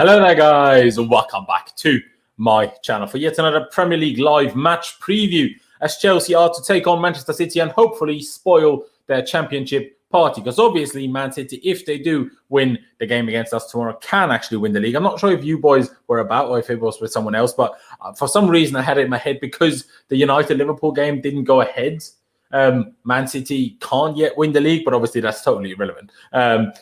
Hello there, guys, and welcome back to my channel for yet another Premier League live match preview as Chelsea are to take on Manchester City and hopefully spoil their championship party. Because obviously, Man City, if they do win the game against us tomorrow, can actually win the league. I'm not sure if you boys were about or if it was with someone else, but for some reason I had it in my head because the United-Liverpool game didn't go ahead. Man City can't yet win the league, but obviously that's totally irrelevant.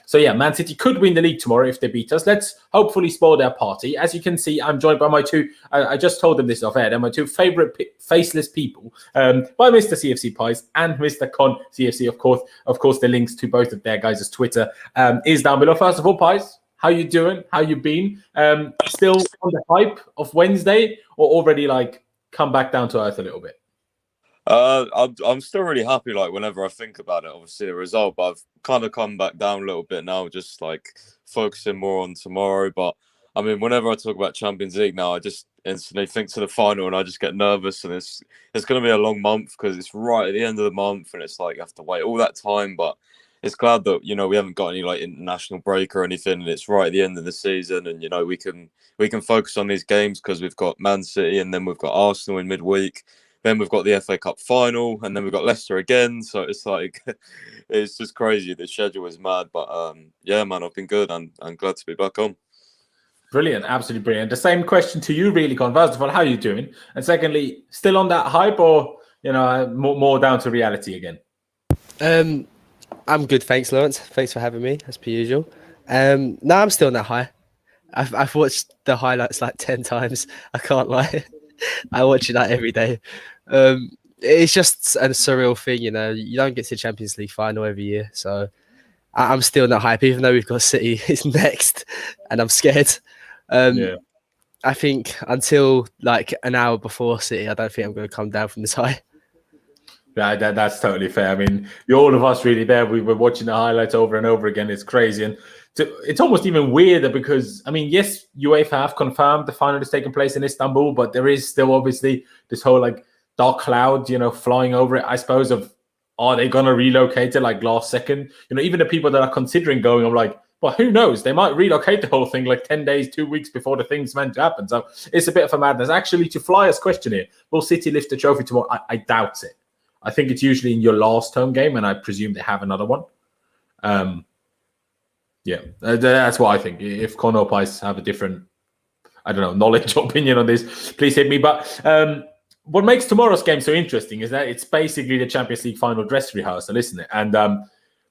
So yeah, Man City could win the league tomorrow if they beat us. Let's hopefully spoil their party. As you can see, I'm joined by my two, I just told them this off air, they're my two favorite faceless people, by Mr. CFCPys and Mr. Con CFC, of course, the links to both of their guys' Twitter is down below. First of all, Pies, how you doing? How you been? Still on the hype of Wednesday or already like come back down to earth a little bit? I'm still really happy, like, whenever I think about it, obviously the result, but I've kind of come back down a little bit now, just like focusing more on tomorrow. But I mean, whenever I talk about Champions League now, I just instantly think to the final and I just get nervous, and it's going to be a long month because it's right at the end of the month and it's like you have to wait all that time. But it's glad that, you know, we haven't got any like international break or anything, and it's right at the end of the season, and, you know, we can focus on these games because we've got Man City and then we've got Arsenal in midweek. Then we've got the FA Cup final, and then we've got Leicester again. So it's like, it's just crazy. The schedule is mad. But yeah, man, I've been good. I'm glad to be back on. Brilliant, absolutely brilliant. The same question to you, really, Con. First of all, how are you doing? And secondly, still on that hype, or, you know, more down to reality again? I'm good, thanks, Laurenz. Thanks for having me, as per usual. No, I'm still on that high. I've watched the highlights like 10 times. I can't lie. I watch it like every day. It's just a surreal thing, you know. You don't get to the Champions League final every year, so I'm still not hype, even though we've got City is next, and I'm scared. Yeah. I think until like an hour before City, I don't think I'm going to come down from this high. Yeah, that's totally fair. I mean, all of us really there. We were watching the highlights over and over again. It's crazy. And it's almost even weirder because, I mean, yes, UEFA have confirmed the final is taking place in Istanbul, but there is still obviously this whole like dark cloud, you know, flying over it, I suppose, of are they going to relocate it like last second? You know, even the people that are considering going, I'm like, well, who knows? They might relocate the whole thing like 10 days, 2 weeks before the thing's meant to happen. So it's a bit of a madness. Actually, to Flyer's question here, will City lift the trophy tomorrow? I doubt it. I think it's usually in your last home game, and I presume they have another one. Yeah, that's what I think. If Conor Pies have a different, I don't know, knowledge or opinion on this, please hit me. But what makes tomorrow's game so interesting is that it's basically the Champions League final dress rehearsal, isn't it? And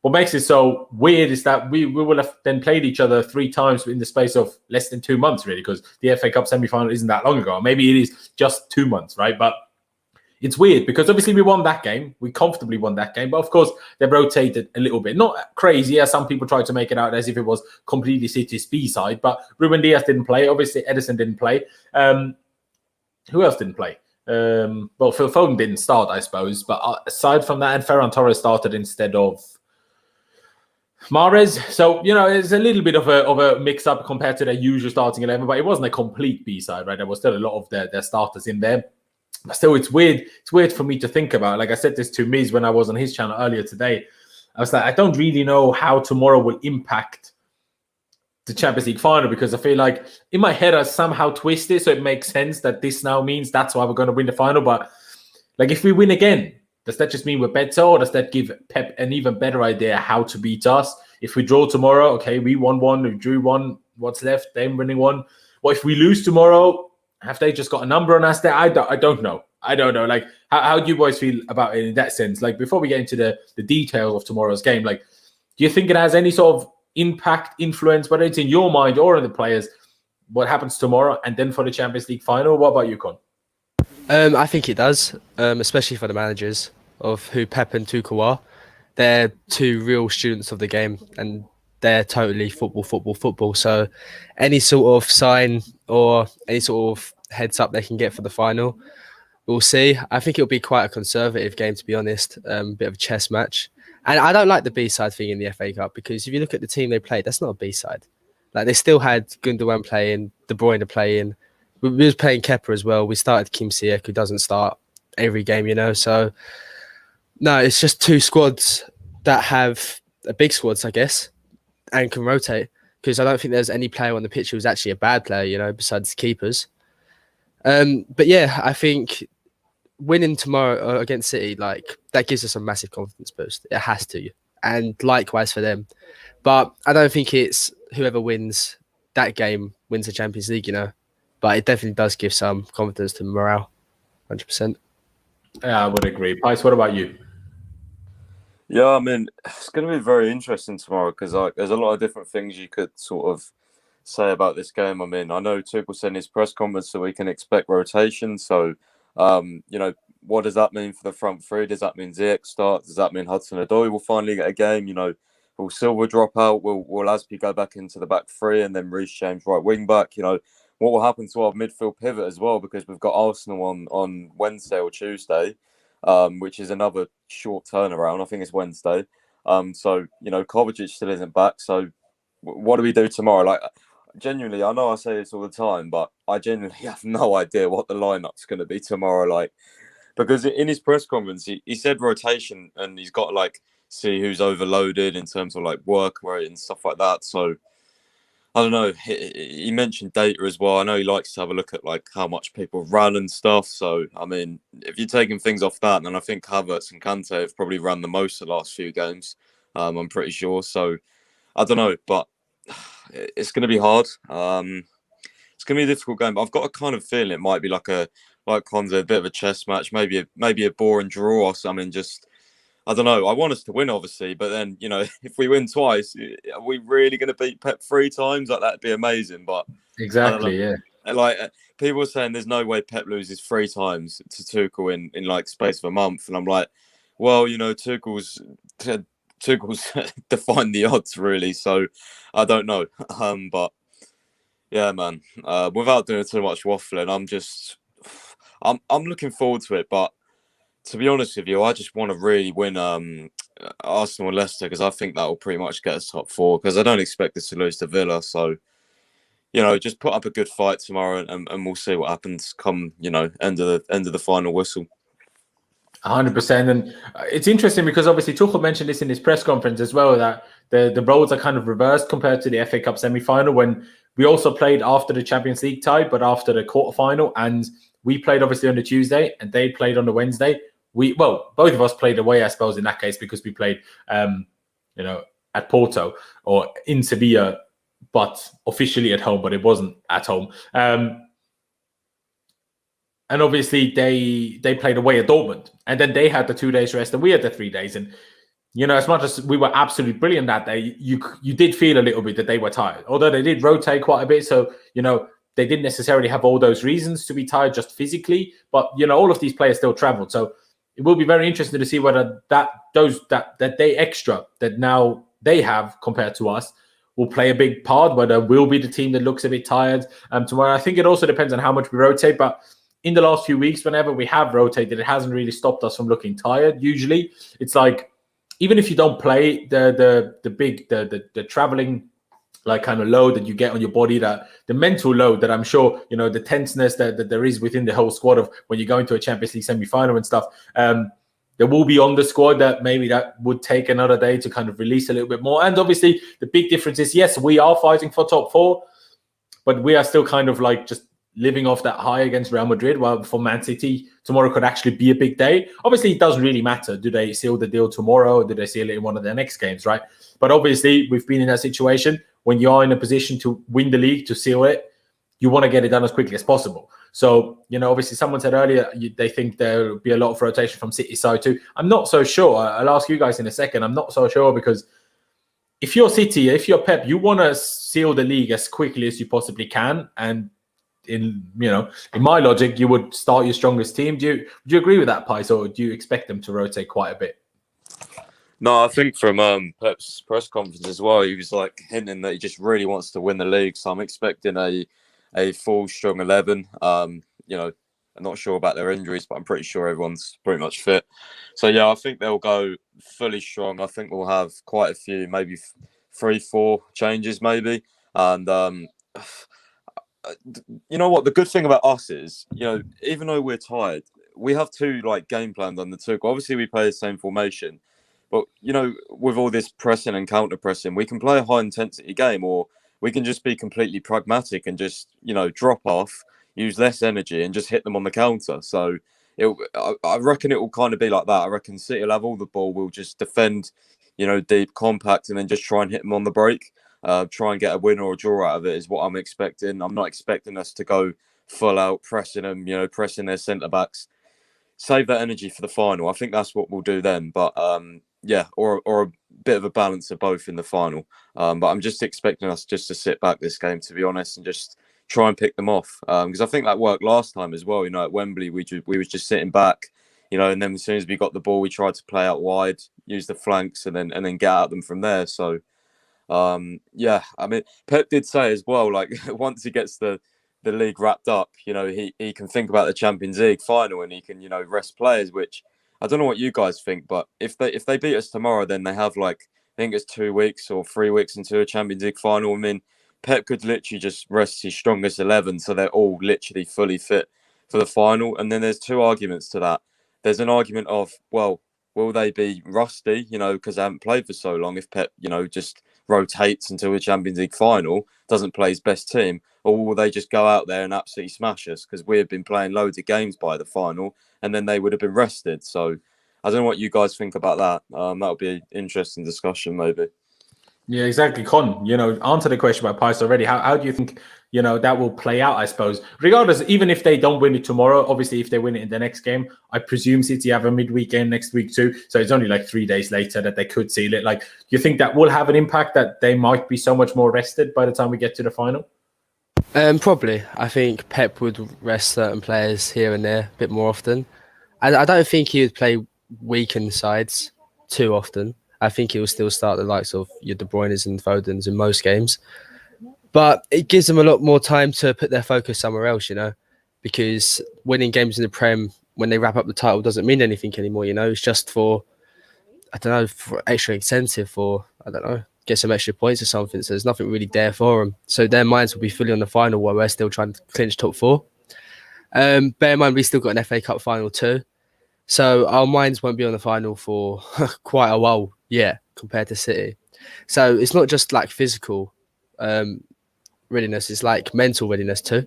what makes it so weird is that we will have then played each other 3 times in the space of less than 2 months, really, because the FA Cup semi-final isn't that long ago. Maybe it is just 2 months, right? But it's weird because obviously we won that game. We comfortably won that game. But of course, they rotated a little bit. Not crazy, as some people tried to make it out as if it was completely City's B-side. But Ruben Diaz didn't play. Obviously, Edison didn't play. Who else didn't play? Well, Phil Foden didn't start, I suppose. But aside from that, and Ferran Torres started instead of Mahrez. So, you know, it's a little bit of a mix-up compared to their usual starting 11. But it wasn't a complete B-side, right? There was still a lot of their starters in there. But still, it's weird. It's weird for me to think about. Like I said this to Miz when I was on his channel earlier today. I was like, I don't really know how tomorrow will impact the Champions League final, because I feel like in my head I somehow twisted, so it makes sense that this now means that's why we're going to win the final. But like, if we win again, does that just mean we're better, or does that give Pep an even better idea how to beat us? If we draw tomorrow, okay, we won 1, we drew 1. What's left? Them winning 1. Well, if we lose tomorrow, have they just got a number on us there? I don't know. I don't know. Like, how do you boys feel about it in that sense? Like, before we get into the details of tomorrow's game, like, do you think it has any sort of impact, influence, whether it's in your mind or in the players, what happens tomorrow and then for the Champions League final? What about you, Con? I think it does, especially for the managers of who Pep and Tuchel are. They're 2 real students of the game, and they're totally football. So any sort of sign or any sort of heads up they can get for the final, we'll see. I think it'll be quite a conservative game, to be honest. Bit of a chess match. And I don't like the B-side thing in the FA Cup, because if you look at the team they played, that's not a B-side. Like, they still had Gundogan playing, De Bruyne playing. We was playing Kepa as well. We started Kim Ziyech, who doesn't start every game, you know. So, no, it's just 2 squads that have big squads, I guess, and can rotate. because I don't think there's any player on the pitch who was actually a bad player, you know, besides the keepers. But yeah, I think winning tomorrow against City, like, that gives us a massive confidence boost. It has to, and likewise for them. But I don't think it's whoever wins that game wins the Champions League, you know. But it definitely does give some confidence to morale, 100%. Yeah, I would agree. Pice, what about you? Yeah, I mean, it's going to be very interesting tomorrow because there's a lot of different things you could sort of say about this game. I mean, I know Tuchel said in his press conference that we can expect rotation. So, what does that mean for the front three? Does that mean Ziyech starts? Does that mean Hudson-Odoi will finally get a game? Will Silva drop out? Will Aspi go back into the back three and then Reece James right wing back? What will happen to our midfield pivot as well? Because we've got Arsenal on Wednesday or Tuesday. Which is another short turnaround. I think it's Wednesday. Kovacic still isn't back. So what do we do tomorrow? Like, genuinely, I know I say this all the time, but I genuinely have no idea what the lineup's going to be tomorrow. Like, because in his press conference, he said rotation and he's got to, like, see who's overloaded in terms of, like, work rate and stuff like that. So I don't know. He mentioned data as well. I know he likes to have a look at, like, how much people run and stuff. So, I mean, if you're taking things off that, then I think Havertz and Kante have probably run the most the last few games. I'm pretty sure. So, I don't know, but it's going to be hard. It's going to be a difficult game. But I've got a kind of feeling it might be like Conte, a bit of a chess match, maybe a boring draw or something. Just, I don't know. I want us to win, obviously, but then, if we win twice, are we really going to beat Pep 3 times? Like, that'd be amazing. But Exactly, yeah. Like, people are saying there's no way Pep loses 3 times to Tuchel in like space of a month, and I'm like, well, Tuchel's defined the odds really, so I don't know. But yeah, man. Without doing too much waffling, I'm looking forward to it, but. To be honest with you, I just want to really win Arsenal and Leicester because I think that will pretty much get us top 4 because I don't expect us to lose to Villa. So, just put up a good fight tomorrow and we'll see what happens come, end of the final whistle. 100%. And it's interesting because obviously Tuchel mentioned this in his press conference as well, that the roles are kind of reversed compared to the FA Cup semi-final when we also played after the Champions League tie, but after the quarterfinal. And we played obviously on the Tuesday and they played on the Wednesday. Both of us played away, I suppose, in that case, because we played, at Porto or in Sevilla, but officially at home, but it wasn't at home. And obviously they played away at Dortmund, and then they had the 2 days rest and we had the 3 days. And, as much as we were absolutely brilliant that day, you did feel a little bit that they were tired, although they did rotate quite a bit. So, they didn't necessarily have all those reasons to be tired just physically, but, all of these players still traveled. So, it will be very interesting to see whether that day extra that now they have compared to us will play a big part, whether we'll be the team that looks a bit tired tomorrow. I think it also depends on how much we rotate, but in the last few weeks, whenever we have rotated, it hasn't really stopped us from looking tired. Usually it's like, even if you don't play the traveling, like, kind of load that you get on your body, that the mental load that I'm sure, the tenseness that there is within the whole squad of when you go into a Champions League semi-final and stuff, there will be on the squad that maybe that would take another day to kind of release a little bit more. And obviously the big difference is, yes, we are fighting for top 4, but we are still kind of like just living off that high against Real Madrid. While for Man City, tomorrow could actually be a big day. Obviously, it doesn't really matter. Do they seal the deal tomorrow? Or do they seal it in one of their next games, right? But obviously, we've been in that situation. When you are in a position to win the league, to seal it, you want to get it done as quickly as possible. So, obviously someone said earlier they think there will be a lot of rotation from City side too. I'm not so sure. I'll ask you guys in a second. I'm not so sure because if you're City, if you're Pep, you want to seal the league as quickly as you possibly can. And in my logic, you would start your strongest team. Do you agree with that, Pice, or do you expect them to rotate quite a bit? No, I think from Pep's press conference as well, he was like hinting that he just really wants to win the league. So I'm expecting a full strong 11. I'm not sure about their injuries, but I'm pretty sure everyone's pretty much fit. So yeah, I think they'll go fully strong. I think we'll have quite a few, maybe 3-4 changes, maybe. And you know what? The good thing about us is, even though we're tired, we have 2 like game plans on the Tuchel. Obviously, we play the same formation. But, with all this pressing and counter-pressing, we can play a high-intensity game or we can just be completely pragmatic and just, drop off, use less energy and just hit them on the counter. So I reckon it will kind of be like that. I reckon City will have all the ball. We'll just defend, deep, compact, and then just try and hit them on the break. Try and get a win or a draw out of it is what I'm expecting. I'm not expecting us to go full out pressing them, pressing their centre backs. Save that energy for the final. I think that's what we'll do then. But or a bit of a balance of both in the final. But I'm just expecting us just to sit back this game, to be honest, and just try and pick them off. Because I think that worked last time as well. At Wembley, we was just sitting back, and then as soon as we got the ball, we tried to play out wide, use the flanks, and then get at them from there. So, I mean, Pep did say as well, like once he gets the league wrapped up, he can think about the Champions League final and he can, rest players, which I don't know what you guys think, but if they beat us tomorrow, then they have I think it's 2 weeks or 3 weeks into a Champions League final. I mean, Pep could literally just rest his strongest 11, so they're all literally fully fit for the final. And then there's two arguments to that. There's an argument of, well, will they be rusty, because they haven't played for so long if Pep, just rotates until the Champions League final, doesn't play his best team, or will they just go out there and absolutely smash us? Because we have been playing loads of games by the final and then they would have been rested. So I don't know what you guys think about that. That'll be an interesting discussion, maybe. Yeah, exactly. Con, answer the question about Pies already. How do you think, that will play out, I suppose? Regardless, even if they don't win it tomorrow, obviously, if they win it in the next game, I presume City have a midweek game next week too. So it's only 3 days later that they could seal it. Do you think that will have an impact, that they might be so much more rested by the time we get to the final? Probably. I think Pep would rest certain players here and there a bit more often. I don't think he would play weakened sides too often. I think he will still start the likes of your De Bruyne's and Foden's in most games. But it gives them a lot more time to put their focus somewhere else, because winning games in the Prem when they wrap up the title doesn't mean anything anymore, It's just for extra incentive, for, get some extra points or something. So there's nothing really there for them. So their minds will be fully on the final while we're still trying to clinch top 4. Bear in mind, we still got an FA Cup final too. So our minds won't be on the final for quite a while yet compared to City. So it's not just physical readiness, it's mental readiness too.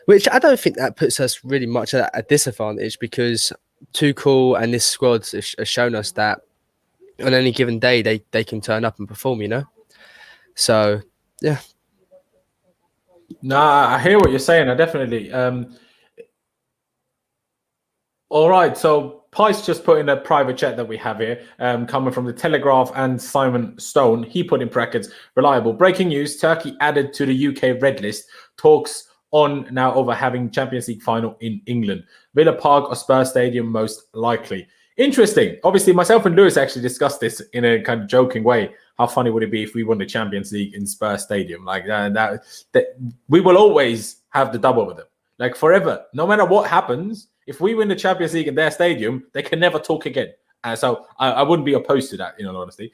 Which I don't think that puts us really much at a disadvantage, because Tuchel and this squad has shown us that on any given day they can turn up and perform, So, yeah. Nah, I hear what you're saying. I definitely. All right, so Pice just put in a private chat that we have here, coming from the Telegraph and Simon Stone. He put in brackets, reliable. Breaking news, Turkey added to the UK red list. Talks on now over having Champions League final in England. Villa Park or Spurs Stadium most likely. Interesting. Obviously, myself and Lewis actually discussed this in a kind of joking way. How funny would it be if we won the Champions League in Spurs Stadium? That we will always have the double with them. Forever. No matter what happens, if we win the Champions League in their stadium, they can never talk again. So I wouldn't be opposed to that, in all honesty.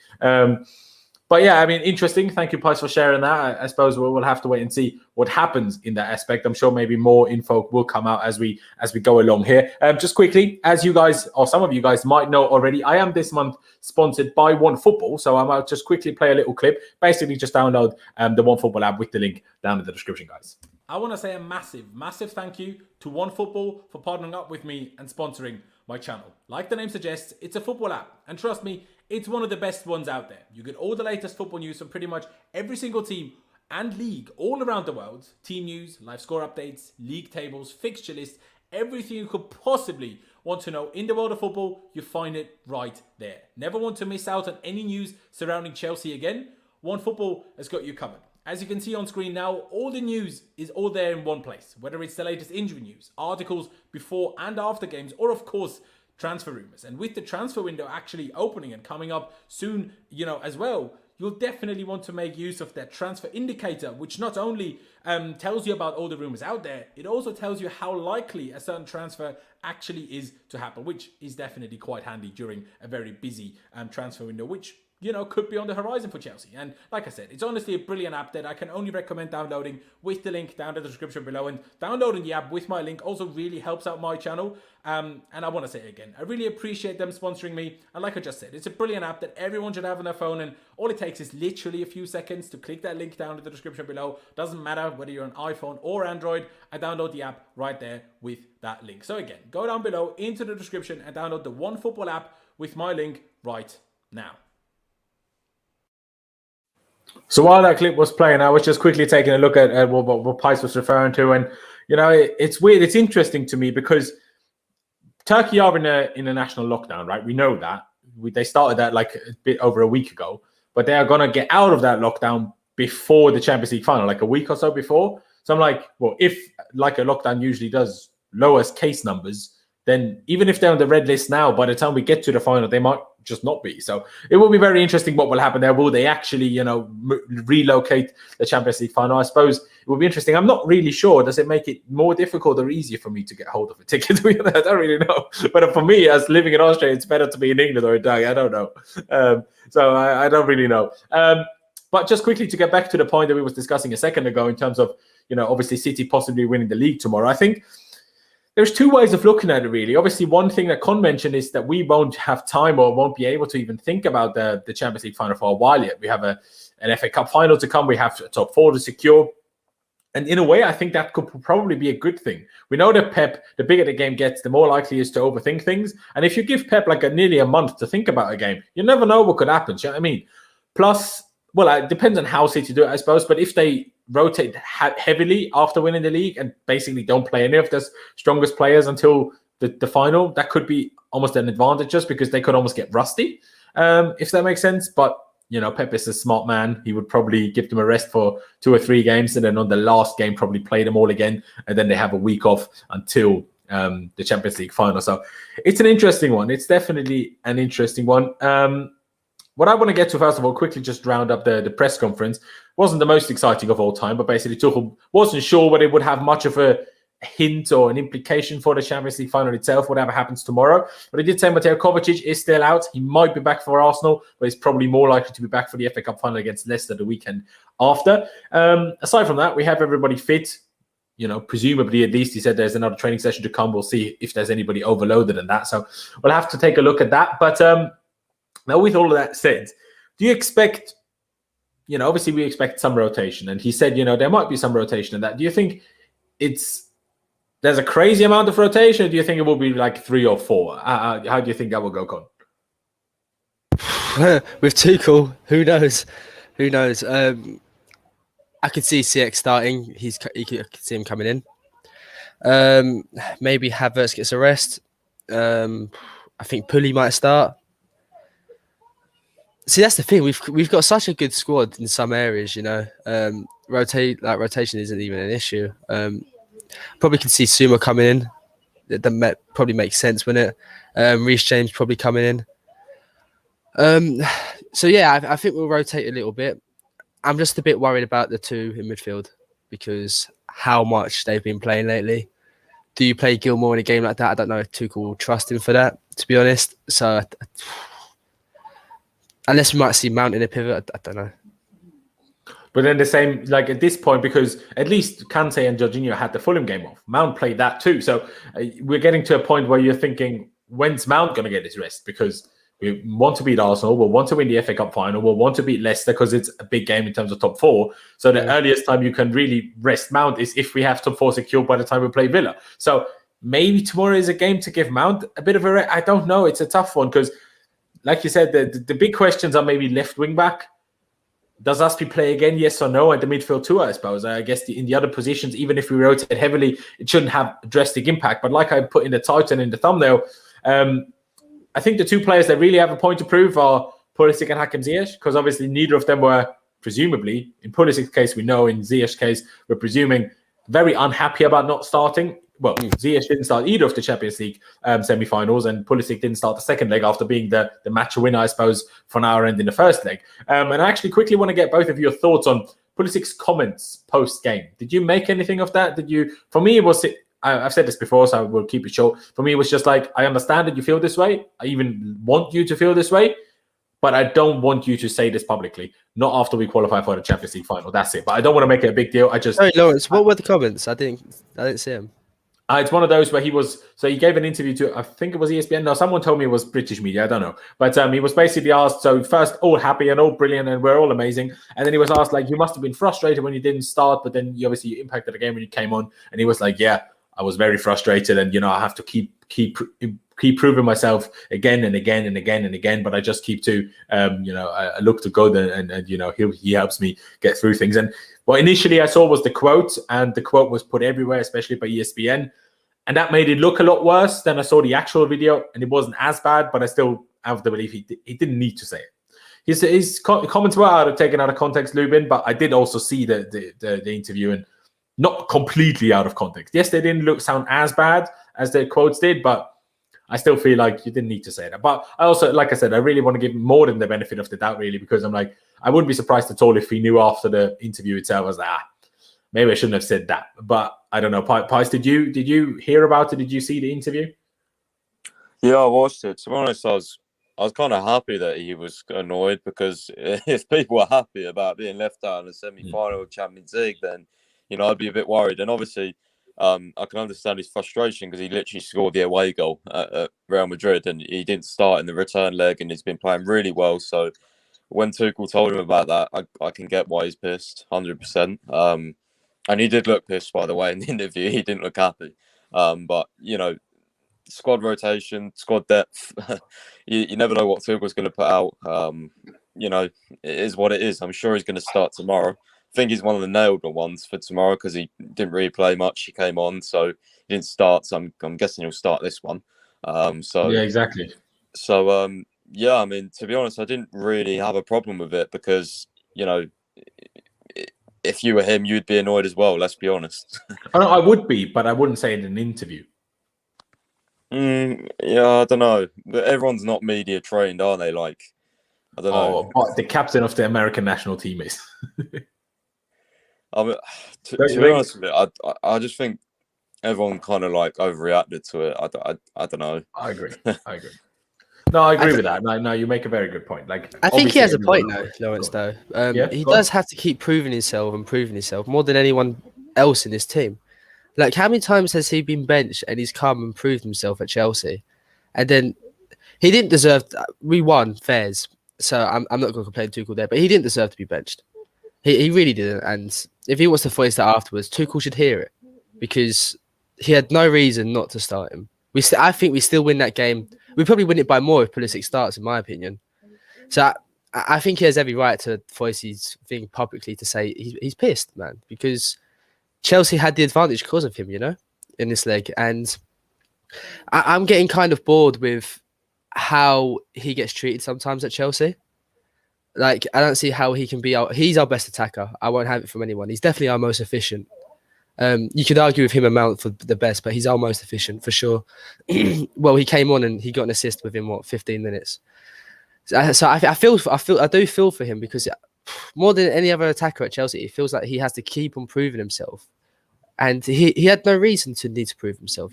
But yeah, I mean, interesting. Thank you, Pice, for sharing that. I suppose we'll have to wait and see what happens in that aspect. I'm sure maybe more info will come out as we go along here. Just quickly, as you guys, or some of you guys might know already, I am this month sponsored by OneFootball. So I might just quickly play a little clip. Basically, just download the OneFootball app with the link down in the description, guys. I want to say a massive thank you to OneFootball for partnering up with me and sponsoring my channel. Like the name suggests, it's a football app. And trust me, it's one of the best ones out there. You get all the latest football news from pretty much every single team and league all around the world. Team news, live score updates, league tables, fixture lists, everything you could possibly want to know in the world of football, you find it right there. Never want to miss out on any news surrounding Chelsea again? OneFootball has got you covered. As you can see on screen now, all the news is all there in one place. Whether it's the latest injury news, articles before and after games, or of course, transfer rumors. And with the transfer window actually opening and coming up soon, as well, you'll definitely want to make use of that transfer indicator, which not only tells you about all the rumors out there, it also tells you how likely a certain transfer actually is to happen, which is definitely quite handy during a very busy transfer window, which could be on the horizon for Chelsea. And like I said, it's honestly a brilliant app that I can only recommend downloading with the link down in the description below. And downloading the app with my link also really helps out my channel. And I want to say it again, I really appreciate them sponsoring me. And like I just said, it's a brilliant app that everyone should have on their phone. And all it takes is literally a few seconds to click that link down in the description below. Doesn't matter whether you're on iPhone or Android, and download the app right there with that link. So again, go down below into the description and download the OneFootball app with my link right now. So while that clip was playing, I was just quickly taking a look at what Pys was referring to. And, it's weird. It's interesting to me because Turkey are in a national lockdown, right? We know that. They started that like a bit over a week ago. But they are going to get out of that lockdown before the Champions League final, like a week or so before. So I'm like, well, if like a lockdown usually does lowest case numbers, then even if they're on the red list now, by the time we get to the final, they might just not be. So it will be very interesting what will happen there. Will they actually, relocate the Champions League final? I suppose it will be interesting. I'm not really sure. Does it make it more difficult or easier for me to get hold of a ticket? I don't really know. But for me, as living in Austria, it's better to be in England or in Turkey. I don't know. So I don't really know. But just quickly to get back to the point that we was discussing a second ago in terms of, obviously City possibly winning the league tomorrow. I think there's two ways of looking at it, really. Obviously, one thing that Con mentioned is that we won't have time or won't be able to even think about the Champions League final for a while yet. We have an FA Cup final to come. We have a top 4 to secure. And in a way, I think that could probably be a good thing. We know that Pep, the bigger the game gets, the more likely he is to overthink things. And if you give Pep nearly a month to think about a game, you never know what could happen. Do you know what I mean? Plus, well, it depends on how City do it, I suppose. But if they rotate heavily after winning the league and basically don't play any of their strongest players until the final, that could be almost an advantage just because they could almost get rusty, if that makes sense. But, Pep is a smart man. He would probably give them a rest for 2 or 3 games and then on the last game probably play them all again. And then they have a week off until the Champions League final. So it's an interesting one. It's definitely an interesting one. What I want to get to, first of all, quickly just round up the press conference. Wasn't the most exciting of all time, but basically Tuchel wasn't sure whether it would have much of a hint or an implication for the Champions League final itself, whatever happens tomorrow. But he did say Mateo Kovacic is still out. He might be back for Arsenal, but he's probably more likely to be back for the FA Cup final against Leicester the weekend after. Aside from that, we have everybody fit. Presumably, at least he said there's another training session to come. We'll see if there's anybody overloaded in that. So we'll have to take a look at that. But now, with all of that said, do you expect, obviously we expect some rotation, and he said, there might be some rotation in that. Do you think there's a crazy amount of rotation, or do you think it will be like 3 or 4? How do you think that will go, Con? With Tuchel, who knows? Who knows? I could see Ziyech starting. I could see him coming in. Maybe Havertz gets a rest. I think Pulisic might start. See, that's the thing. We've got such a good squad in some areas, rotation isn't even an issue. Probably can see Sumo coming in. That probably makes sense, wouldn't it? Reece James probably coming in. So yeah, I think we'll rotate a little bit. I'm just a bit worried about the 2 in midfield because how much they've been playing lately. Do you play Gilmour in a game like that? I don't know if Tuchel will trust him for that, to be honest. So unless we might see Mount in a pivot, I don't know. But then the same, at this point, because at least Kante and Jorginho had the Fulham game off. Mount played that too. So we're getting to a point where you're thinking, when's Mount going to get his rest? Because we want to beat Arsenal, we'll want to win the FA Cup final, we'll want to beat Leicester because it's a big game in terms of top 4. So the earliest time you can really rest Mount is if we have top 4 secured by the time we play Villa. So maybe tomorrow is a game to give Mount a bit of a rest. I don't know. It's a tough one because, like you said, the big questions are maybe left wing back. Does Aspi play again? Yes or no? And the midfield too, I suppose. I guess in the other positions, even if we rotate heavily, it shouldn't have a drastic impact. But like I put in the title and in the thumbnail, I think the 2 players that really have a point to prove are Pulisic and Hakim Ziyech, because obviously neither of them were, presumably, in Pulisic's case, we know, in Ziyech's case, we're presuming very unhappy about not starting. Well, Ziyech didn't start either of the Champions League semi-finals, and Pulisic didn't start the second leg after being the match winner, I suppose, for our end in the first leg. And I actually quickly want to get both of your thoughts on Pulisic's comments post-game. Did you make anything of that? For me, it was... I've said this before, so I will keep it short. For me, it was just I understand that you feel this way. I even want you to feel this way. but I don't want you to say this publicly. Not after we qualify for the Champions League final. That's it. But I don't want to make it a big deal. Sorry, Lawrence. What were the comments? I didn't see him. It's one of those where he gave an interview to, I think it was ESPN. No, someone told me it was British media. I don't know. But he was basically asked, so first, all happy and all brilliant and we're all amazing. And then he was asked, like, you must have been frustrated when you didn't start, but then you obviously impacted the game when you came on. And he was like, yeah, I was very frustrated. And, I have to keep proving myself again and again and again and again. But I just keep to, I look to God and he helps me get through things. And what initially I saw was the quote, and the quote was put everywhere, especially by ESPN. And that made it look a lot worse than I saw the actual video, and it wasn't as bad, but I still have the belief he didn't need to say it. His comments were taken out of context, Lubin, but I did also see the interview, and not completely out of context. Yes, they didn't sound as bad as the quotes did, but I still feel like you didn't need to say that. But I also, like I said, I really want to give him more than the benefit of the doubt, really, because I'm like, I wouldn't be surprised at all if he knew after the interview itself, I was like, maybe I shouldn't have said that. But I don't know. Pies, did you hear about it? Did you see the interview? Yeah, I watched it. To be honest, I was kind of happy that he was annoyed, because if people were happy about being left out in the semi-final of Champions League, then I'd be a bit worried. And obviously, I can understand his frustration, because he literally scored the away goal at Real Madrid, and he didn't start in the return leg, and he's been playing really well. So when Tuchel told him about that, I can get why he's pissed, 100%. And he did look pissed, by the way, in the interview. He didn't look happy. But, squad rotation, squad depth, you never know what Tuchel's going to put out. It is what it is. I'm sure he's going to start tomorrow. I think he's one of the nailed ones for tomorrow, because he didn't really play much. He came on, so he didn't start. So I'm guessing he'll start this one. Yeah, exactly. So, I mean, to be honest, I didn't really have a problem with it, because, if you were him, you'd be annoyed as well. Let's be honest. I would be, but I wouldn't say it in an interview. Yeah, I don't know. But everyone's not media trained, are they? Like, I don't know. But the captain of the American national team is. I mean, to be honest with you, I just think everyone kind of like overreacted to it. I don't know. I agree. No, I agree with that. No, you make a very good point. Like, I think he has a point, though, Laurenz. Though he does have to keep proving himself more than anyone else in this team. Like, how many times has he been benched and he's come and proved himself at Chelsea? And then he didn't deserve. We won fairs, so I'm not going to complain Tuchel there, but he didn't deserve to be benched. He really didn't. And if he wants to voice that afterwards, Tuchel should hear it, because he had no reason not to start him. I think we still win that game. We probably win it by more if Pulisic starts, in my opinion. So I think he has every right to voice his thing publicly, to say he's pissed, man, because Chelsea had the advantage because of him, in this leg. And I'm getting kind of bored with how he gets treated sometimes at Chelsea. Like, I don't see how he can be he's our best attacker. I won't have it from anyone. He's definitely our most efficient. You could argue with him a mount for the best, but he's our most efficient for sure. Well, he came on and he got an assist within 15 minutes. So I do feel for him, because more than any other attacker at Chelsea, it feels like he has to keep on proving himself, and he had no reason to need to prove himself.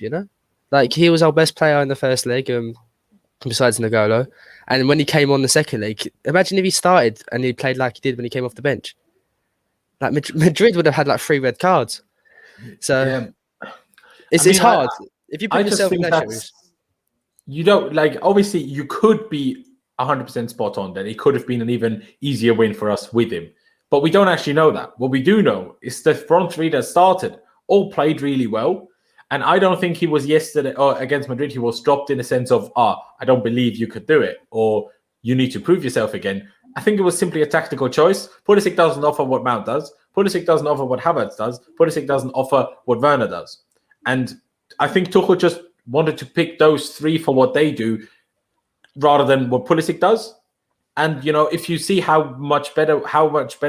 Like, he was our best player in the first leg, besides N'Golo, and when he came on the second leg, imagine if he started and he played like he did when he came off the bench. Like, Madrid would have had like 3 red cards. So it's hard. If you put yourself in that shoes, you don't, like, obviously you could be 100% spot on that it could have been an even easier win for us with him, but we don't actually know that. What we do know is the front three that started all played really well, and I don't think he was yesterday or against Madrid. He was dropped in a sense of, I don't believe you could do it, or you need to prove yourself again. I think it was simply a tactical choice. Pulisic doesn't offer what Mount does. Pulisic doesn't offer what Havertz does. Pulisic doesn't offer what Werner does. And I think Tuchel just wanted to pick those 3 for what they do rather than what Pulisic does. And, if you see how much better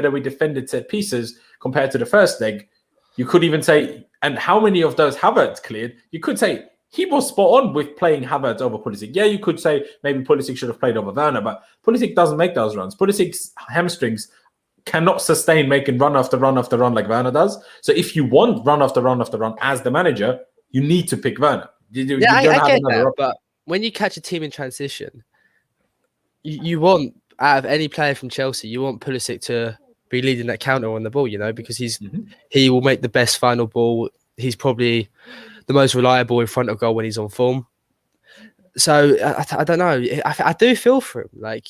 we defended set pieces compared to the first leg, you could even say, and how many of those Havertz cleared, you could say he was spot on with playing Havertz over Pulisic. Yeah, you could say maybe Pulisic should have played over Werner, but Pulisic doesn't make those runs. Pulisic's hamstrings cannot sustain making run after run after run like Werner does. So if you want run after run after run as the manager, you need to pick Werner. I get that, but when you catch a team in transition, you want out of any player from Chelsea, you want Pulisic to be leading that counter on the ball, because he will make the best final ball. He's probably the most reliable in front of goal when he's on form. So I don't know. I do feel for him. Like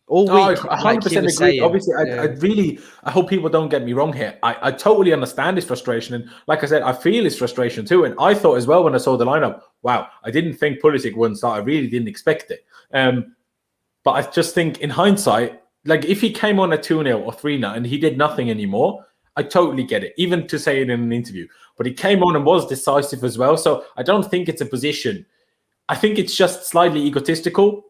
all week, I 100% agree. Obviously, I hope people don't get me wrong here. I totally understand his frustration. And like I said, I feel his frustration too. And I thought as well when I saw the lineup, wow, I didn't think Pulisic wouldn't start. I really didn't expect it. But I just think in hindsight, like if he came on a 2-0 or 3-0 and he did nothing anymore, I totally get it, even to say it in an interview. But he came on and was decisive as well. So I don't think it's a position. I think it's just slightly egotistical.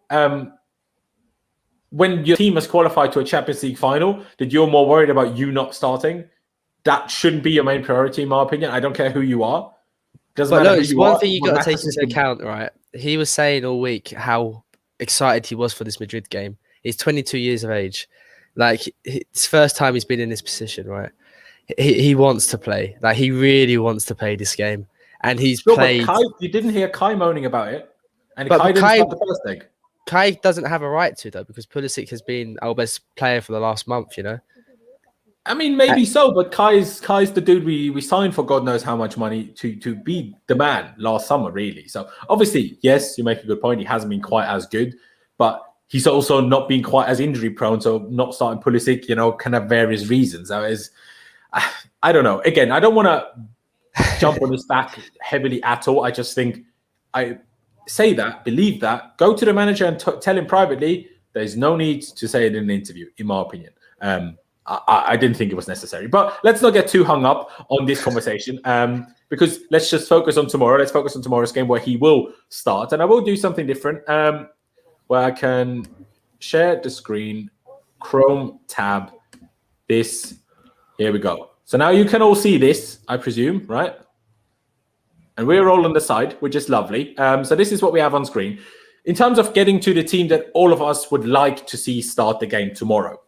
When your team has qualified to a Champions League final, that you're more worried about you not starting, that shouldn't be your main priority, in my opinion. I don't care who you are. Doesn't matter who you are. One thing you got to take into account, right? He was saying all week how excited he was for this Madrid game. He's 22 years of age. Like, it's first time he's been in this position, right? He wants to play. Like, he really wants to play this game. And he's played... Kai, you didn't hear Kai moaning about it. And Kai didn't start the first leg. Kai doesn't have a right to, though, because Pulisic has been our best player for the last month, I mean, maybe so, but Kai's the dude we signed for God knows how much money to be the man last summer, really. So, obviously, yes, you make a good point. He hasn't been quite as good, but he's also not been quite as injury prone. So, not starting Pulisic, can have various reasons. So, I don't know. Again, I don't want to jump on his back heavily at all. I just think I say that, believe that, go to the manager and tell him privately. There's no need to say it in an interview, in my opinion. I didn't think it was necessary. But let's not get too hung up on this conversation because let's just focus on tomorrow. Let's focus on tomorrow's game where he will start. And I will do something different where I can share the screen, Chrome tab, this. Here we go. So now you can all see this, I presume, right? And we're all on the side, which is lovely. So this is what we have on screen. In terms of getting to the team that all of us would like to see start the game tomorrow.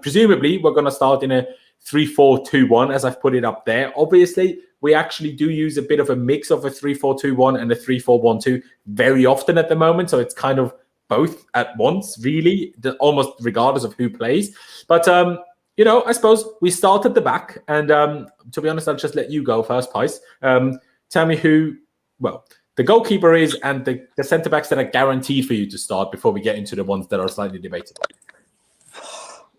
Presumably, we're going to start in a 3-4-2-1, as I've put it up there. Obviously, we actually do use a bit of a mix of a 3-4-2-1 and a 3-4-1-2 very often at the moment. So it's kind of both at once, really, almost regardless of who plays. But, I suppose we start at the back. And to be honest, I'll just let you go first, Pys. Tell me who, the goalkeeper is and the centre-backs that are guaranteed for you to start before we get into the ones that are slightly debatable.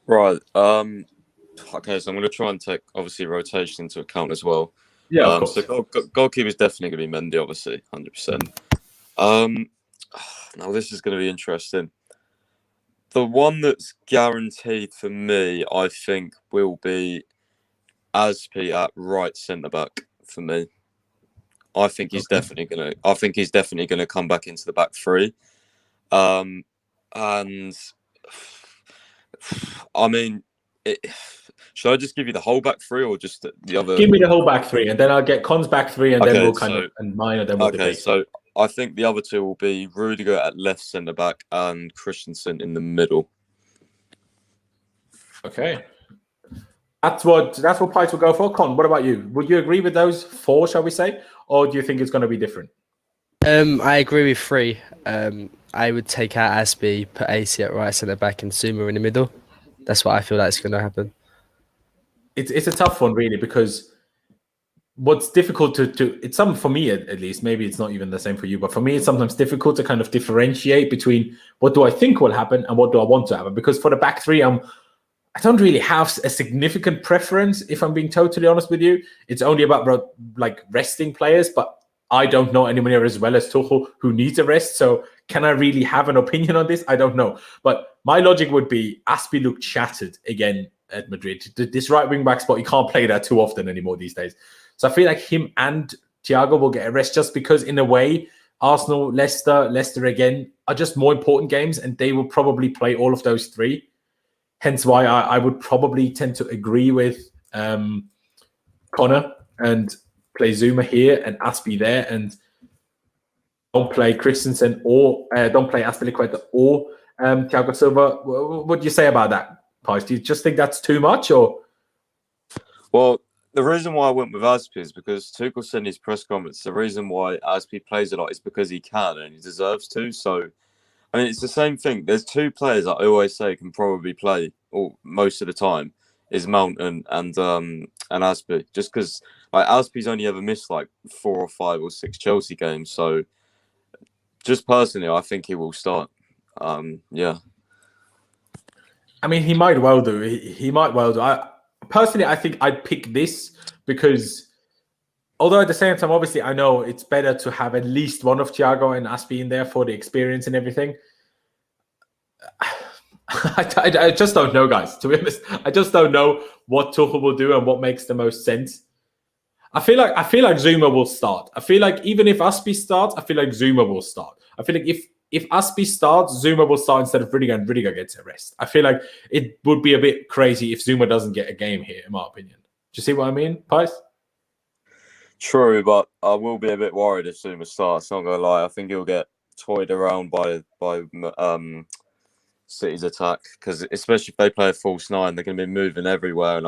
Right. Okay, so I'm going to try and take, obviously, rotation into account as well. Yeah, of course. So goalkeeper is definitely going to be Mendy, obviously, 100%. Now, this is going to be interesting. The one that's guaranteed for me, I think, will be Aspi at right centre-back for me. I think he's definitely going to come back into the back three. And I mean, should I just give you the whole back three or just the other? Give me the whole back three, and then I'll get Con's back three, and then we'll and mine, and then we'll debate. So I think the other two will be Rudiger at left centre back and Christensen in the middle. Okay, that's what Pys will go for. Con, what about you? Would you agree with those four, shall we say, or do you think it's going to be different? I agree with three. I would take out Aspi, put AC at right centre back, and Zuma in the middle. That's what I feel like is going to happen. It's a tough one, really, because what's difficult to it's something for me at least. Maybe it's not even the same for you, but for me, it's sometimes difficult to kind of differentiate between what do I think will happen and what do I want to happen. Because for the back three, I don't really have a significant preference. If I'm being totally honest with you, it's only about like resting players, but I don't know anyone here as well as Tuchel who needs a rest. So can I really have an opinion on this? I don't know. But my logic would be Aspi looked shattered again at Madrid. This right wing back spot, you can't play that too often anymore these days. So I feel like him and Thiago will get a rest just because in a way, Arsenal, Leicester again are just more important games and they will probably play all of those three. Hence why I would probably tend to agree with Connor and play Zuma here and Aspi there and don't play Christensen or don't play Azpilicueta or Thiago Silva. What do you say about that, Pys? Do you just think that's too much or? Well, the reason why I went with Aspi is because Tuchel said in his press conference, the reason why Aspi plays a lot is because he can and he deserves to. So I mean, it's the same thing. There's two players that I always say can probably play or most of the time is Mount and Aspi. Just because like Aspi's only ever missed like 4 or 5 or 6 Chelsea games. So just personally, I think he will start. Yeah. I mean, he might well do. He might well do. I think I'd pick this because, although at the same time, obviously, I know it's better to have at least one of Thiago and Aspi in there for the experience and everything. I just don't know, guys. To be honest, I just don't know what Tuchel will do and what makes the most sense. I feel like Zuma will start. I feel like even if Aspi starts, I feel like Zuma will start. I feel like if Aspi starts, Zuma will start instead of Rudiger, and Rudiger gets a rest. I feel like it would be a bit crazy if Zuma doesn't get a game here, in my opinion. Do you see what I mean, Pys? True, but I will be a bit worried if Zuma starts. Not gonna lie, I think he'll get toyed around by City's attack, because especially if they play a false 9, they're going to be moving everywhere, and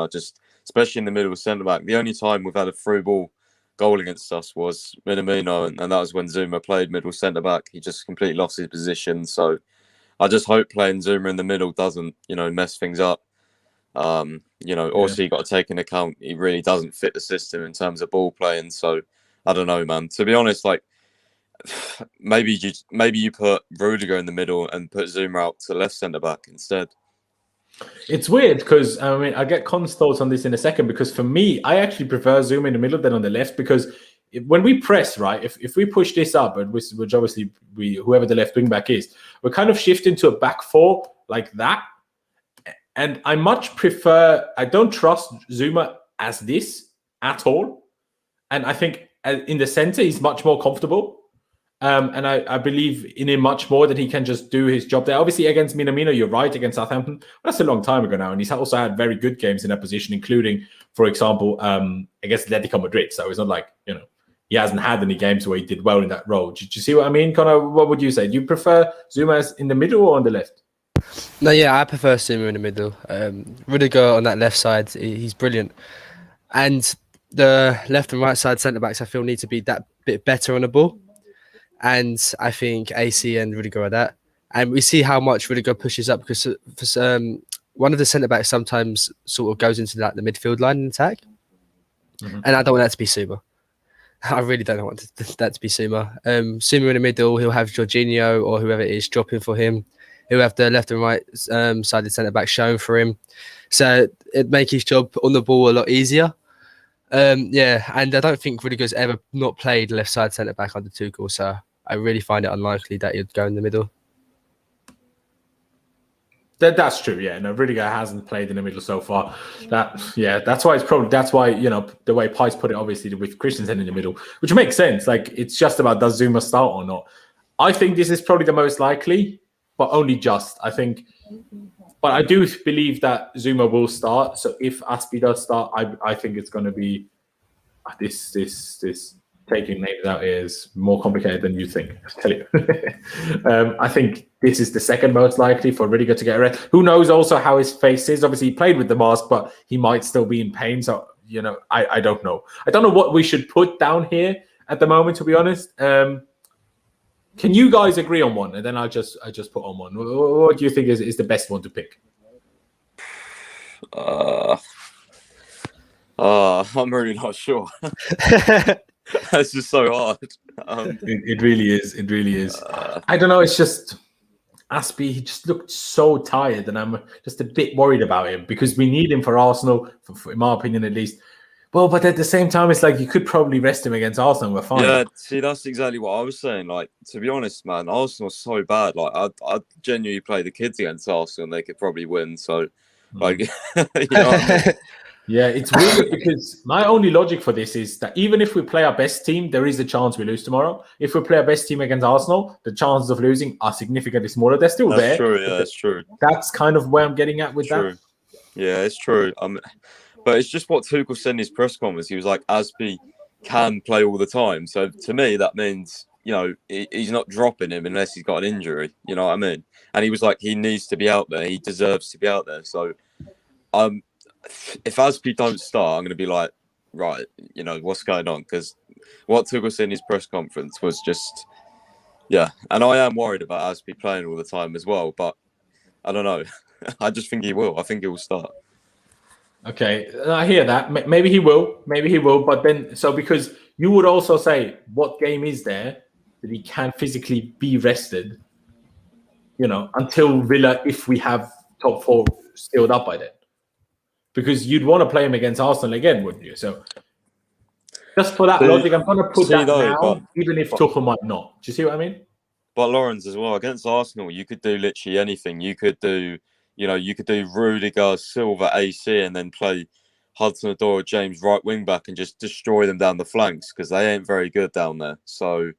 especially in the middle of centre back. The only time we've had a through ball goal against us was Minamino, and that was when Zuma played middle centre back. He just completely lost his position. So I just hope playing Zuma in the middle doesn't, mess things up. Also you got to take into account he really doesn't fit the system in terms of ball playing. So I don't know, man. To be honest, like maybe you put Rudiger in the middle and put Zuma out to left centre back instead. It's weird because I'll get Con's thoughts on this in a second, because for me, I actually prefer Zuma in the middle than on the left, because when we press, right, if we push this up, which obviously whoever the left wing back is, we're kind of shifting to a back 4 like that. And I don't trust Zuma as this at all. And I think in the center, he's much more comfortable. And I believe in him much more, that he can just do his job there. Obviously, against Minamino, you're right, against Southampton. That's a long time ago now. And he's also had very good games in that position, including, for example, against Atletico Madrid. So it's not like, he hasn't had any games where he did well in that role. Do you see what I mean, Connor? What would you say? Do you prefer Zuma in the middle or on the left? No, yeah, I prefer Zuma in the middle. Rudiger on that left side, he's brilliant. And the left and right side centre-backs, I feel, need to be that bit better on the ball. And I think AC and Rudiger are that. And we see how much Rudiger pushes up, because one of the centre-backs sometimes sort of goes into the midfield line and attack. Mm-hmm. And I don't want that to be Zuma. I really don't want that to be Zuma. Zuma in the middle, he'll have Jorginho or whoever it is dropping for him. He'll have the left and right sided centre-back shown for him. So it'd make his job on the ball a lot easier. And I don't think Rudiger's ever not played left side centre-back under Tuchel, so I really find it unlikely that he'd go in the middle. That's true, yeah. No, Rudiger hasn't played in the middle so far. That's why the way Pys put it, obviously, with Christensen in the middle, which makes sense. Like, it's just about, does Zuma start or not? I think this is probably the most likely, but only just, I think. But I do believe that Zuma will start. So if Aspi does start, I think it's going to be this taking names out is more complicated than you think. I tell you. I think this is the second most likely for Rudiger to get a rest. Who knows also how his face is? Obviously, he played with the mask, but he might still be in pain. So, I don't know. I don't know what we should put down here at the moment, to be honest. Can you guys agree on one? And then I just put on one. What do you think is the best one to pick? I'm really not sure. That's just so hard. It really is. It really is. I don't know. It's just Aspi. He just looked so tired, and I'm just a bit worried about him, because we need him for Arsenal, in my opinion, at least. Well, but at the same time, it's like you could probably rest him against Arsenal. We're fine. Yeah, see, that's exactly what I was saying. Like, to be honest, man, Arsenal's so bad. Like, I genuinely play the kids against Arsenal, and they could probably win. So, like, you know what I mean? Yeah, it's weird, because my only logic for this is that even if we play our best team, there is a chance we lose tomorrow. If we play our best team against Arsenal, the chances of losing are significantly smaller. They're still there. True, yeah, that's true. That's kind of where I'm getting at with that. Yeah, it's true. But it's just what Tuchel said in his press conference. He was like, Aspi can play all the time. So to me, that means, he's not dropping him unless he's got an injury. You know what I mean? And he was like, he needs to be out there. He deserves to be out there. So if Aspi don't start, I'm going to be like, right, what's going on? Because what Tuchel said in his press conference was just, Yeah, and I am worried about Aspie playing all the time as well, but I don't know. I just think he will. I think he will start. Okay, I hear that. Maybe he will. Maybe he will. But then, so because you would also say, what game is there that he can physically be rested? Until Villa, if we have top four sealed up by then, because you'd want to play him against Arsenal again, wouldn't you? So just for that logic, I'm going to put that now, even if Tuchel might not. Do you see what I mean? But Laurenz as well, against Arsenal, you could do literally anything. You could do Rudiger, Silva, AC, and then play Hudson-Odoi or James right wing back and just destroy them down the flanks because they ain't very good down there. So,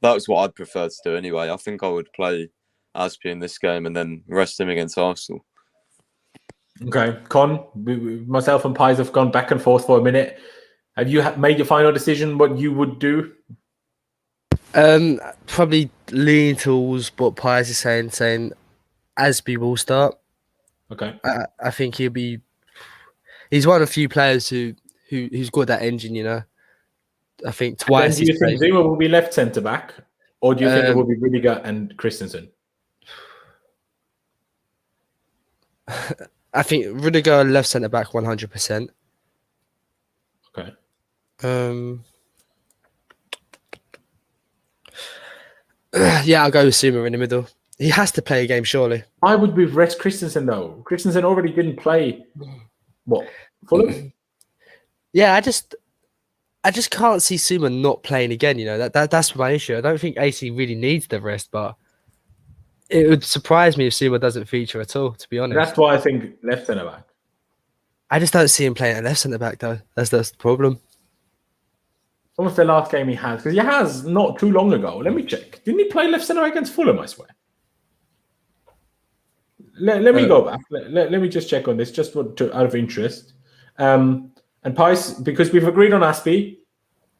that's what I'd prefer to do anyway. I think I would play Aspie in this game and then rest him against Arsenal. Okay, Con, myself and Pies have gone back and forth for a minute. Have you made your final decision what you would do? Probably lean towards what Pies is saying Aspie will start. Okay. I think he's one of the few players who's got that engine, I think twice. And then do you think Zuma will be left centre back, or do you think it will be Rudiger and Christensen? I think Rudiger left centre back 100%. Okay. Yeah, I'll go with Zuma in the middle. He has to play a game, surely. Why would we rest Christensen though? Christensen already didn't play. What? Fulham? Yeah, I just can't see Zuma not playing again. That's my issue. I don't think AC really needs the rest, but it would surprise me if Zuma doesn't feature at all. To be honest, that's why I think left centre back. I just don't see him playing at left centre back though. That's the problem. When was the last game he has? Because he has not too long ago. Let me check. Didn't he play left centre against Fulham? I swear. Let me go back. Let me just check on this, just out of interest. And Pies, because we've agreed on Aspie,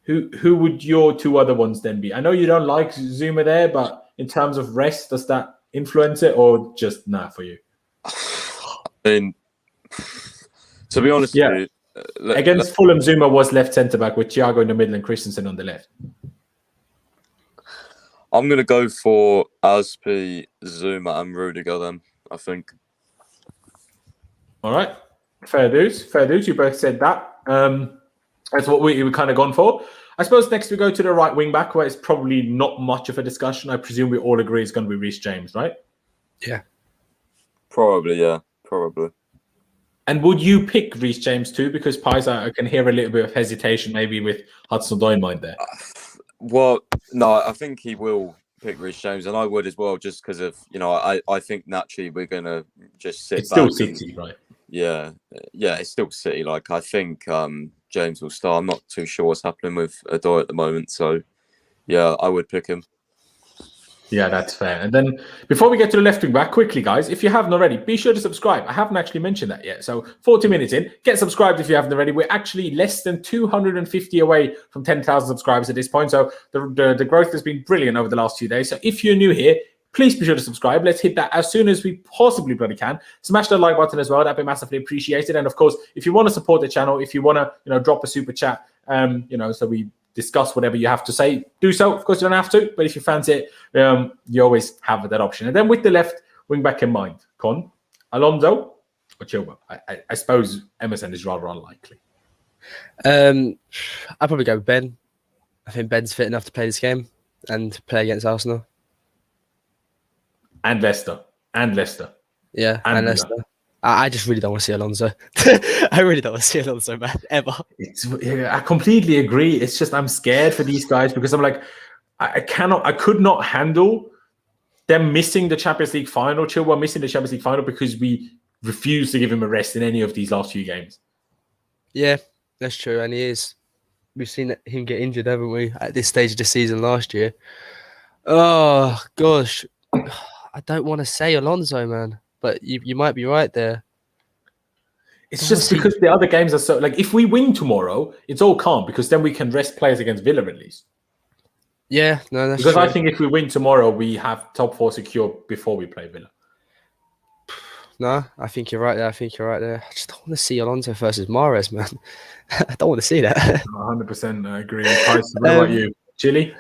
who would your two other ones then be? I know you don't like Zuma there, but in terms of rest, does that influence it or just nah for you? I mean, to be honest with you, against Fulham, Zuma was left centre back with Thiago in the middle and Christensen on the left. I'm going to go for Aspie, Zuma, and Rudiger then, I think. All right. Fair dues. You both said that. That's what we kind of gone for. I suppose next we go to the right wing back, where it's probably not much of a discussion. I presume we all agree it's going to be Reece James, right? Yeah. Probably, yeah. Probably. And would you pick Reece James too? Because Pies, I can hear a little bit of hesitation maybe with Hudson-Odoi in mind there. Well, no, I think he will pick Reece James, and I would as well, just because of, I think naturally we're going to just sit back. It's still City, right? Yeah, it's still City. Like, I think James will start. I'm not too sure what's happening with Odoi at the moment. So, yeah, I would pick him. Yeah, that's fair. And then before we get to the left wing back, quickly, guys, if you haven't already, be sure to subscribe. I haven't actually mentioned that yet. So 40 minutes in, get subscribed if you haven't already. We're actually less than 250 away from 10,000 subscribers at this point. So the growth has been brilliant over the last few days. So if you're new here, please be sure to subscribe. Let's hit that as soon as we possibly bloody can. Smash that like button as well. That'd be massively appreciated. And of course, if you want to support the channel, if you want to, drop a super chat, so we discuss whatever you have to say, do so. Of course, you don't have to, but if you fancy it, you always have that option. And then with the left wing back in mind, Con, Alonso or Chilwell? I suppose Emerson is rather unlikely. I'd probably go with Ben. I think Ben's fit enough to play this game and play against Arsenal. And Leicester. Yeah, and Leicester. I just really don't want to see Alonso. I really don't want to see Alonso, man, ever. I completely agree. It's just I'm scared for these guys because I'm like, I could not handle them missing the Champions League final. Chilwell missing the Champions League final because we refused to give him a rest in any of these last few games. Yeah, that's true. And he is. We've seen him get injured, haven't we, at this stage of the season last year. Oh, gosh. I don't want to say Alonso, man. But you might be right there. It's just because the other games are so... Like, if we win tomorrow, it's all calm because then we can rest players against Villa at least. Yeah, no, that's because true. I think if we win tomorrow, we have top four secure before we play Villa. No, I think you're right there. I just don't want to see Alonso versus Mahrez, man. I don't want to see that. 100% agree. What about you? Chile?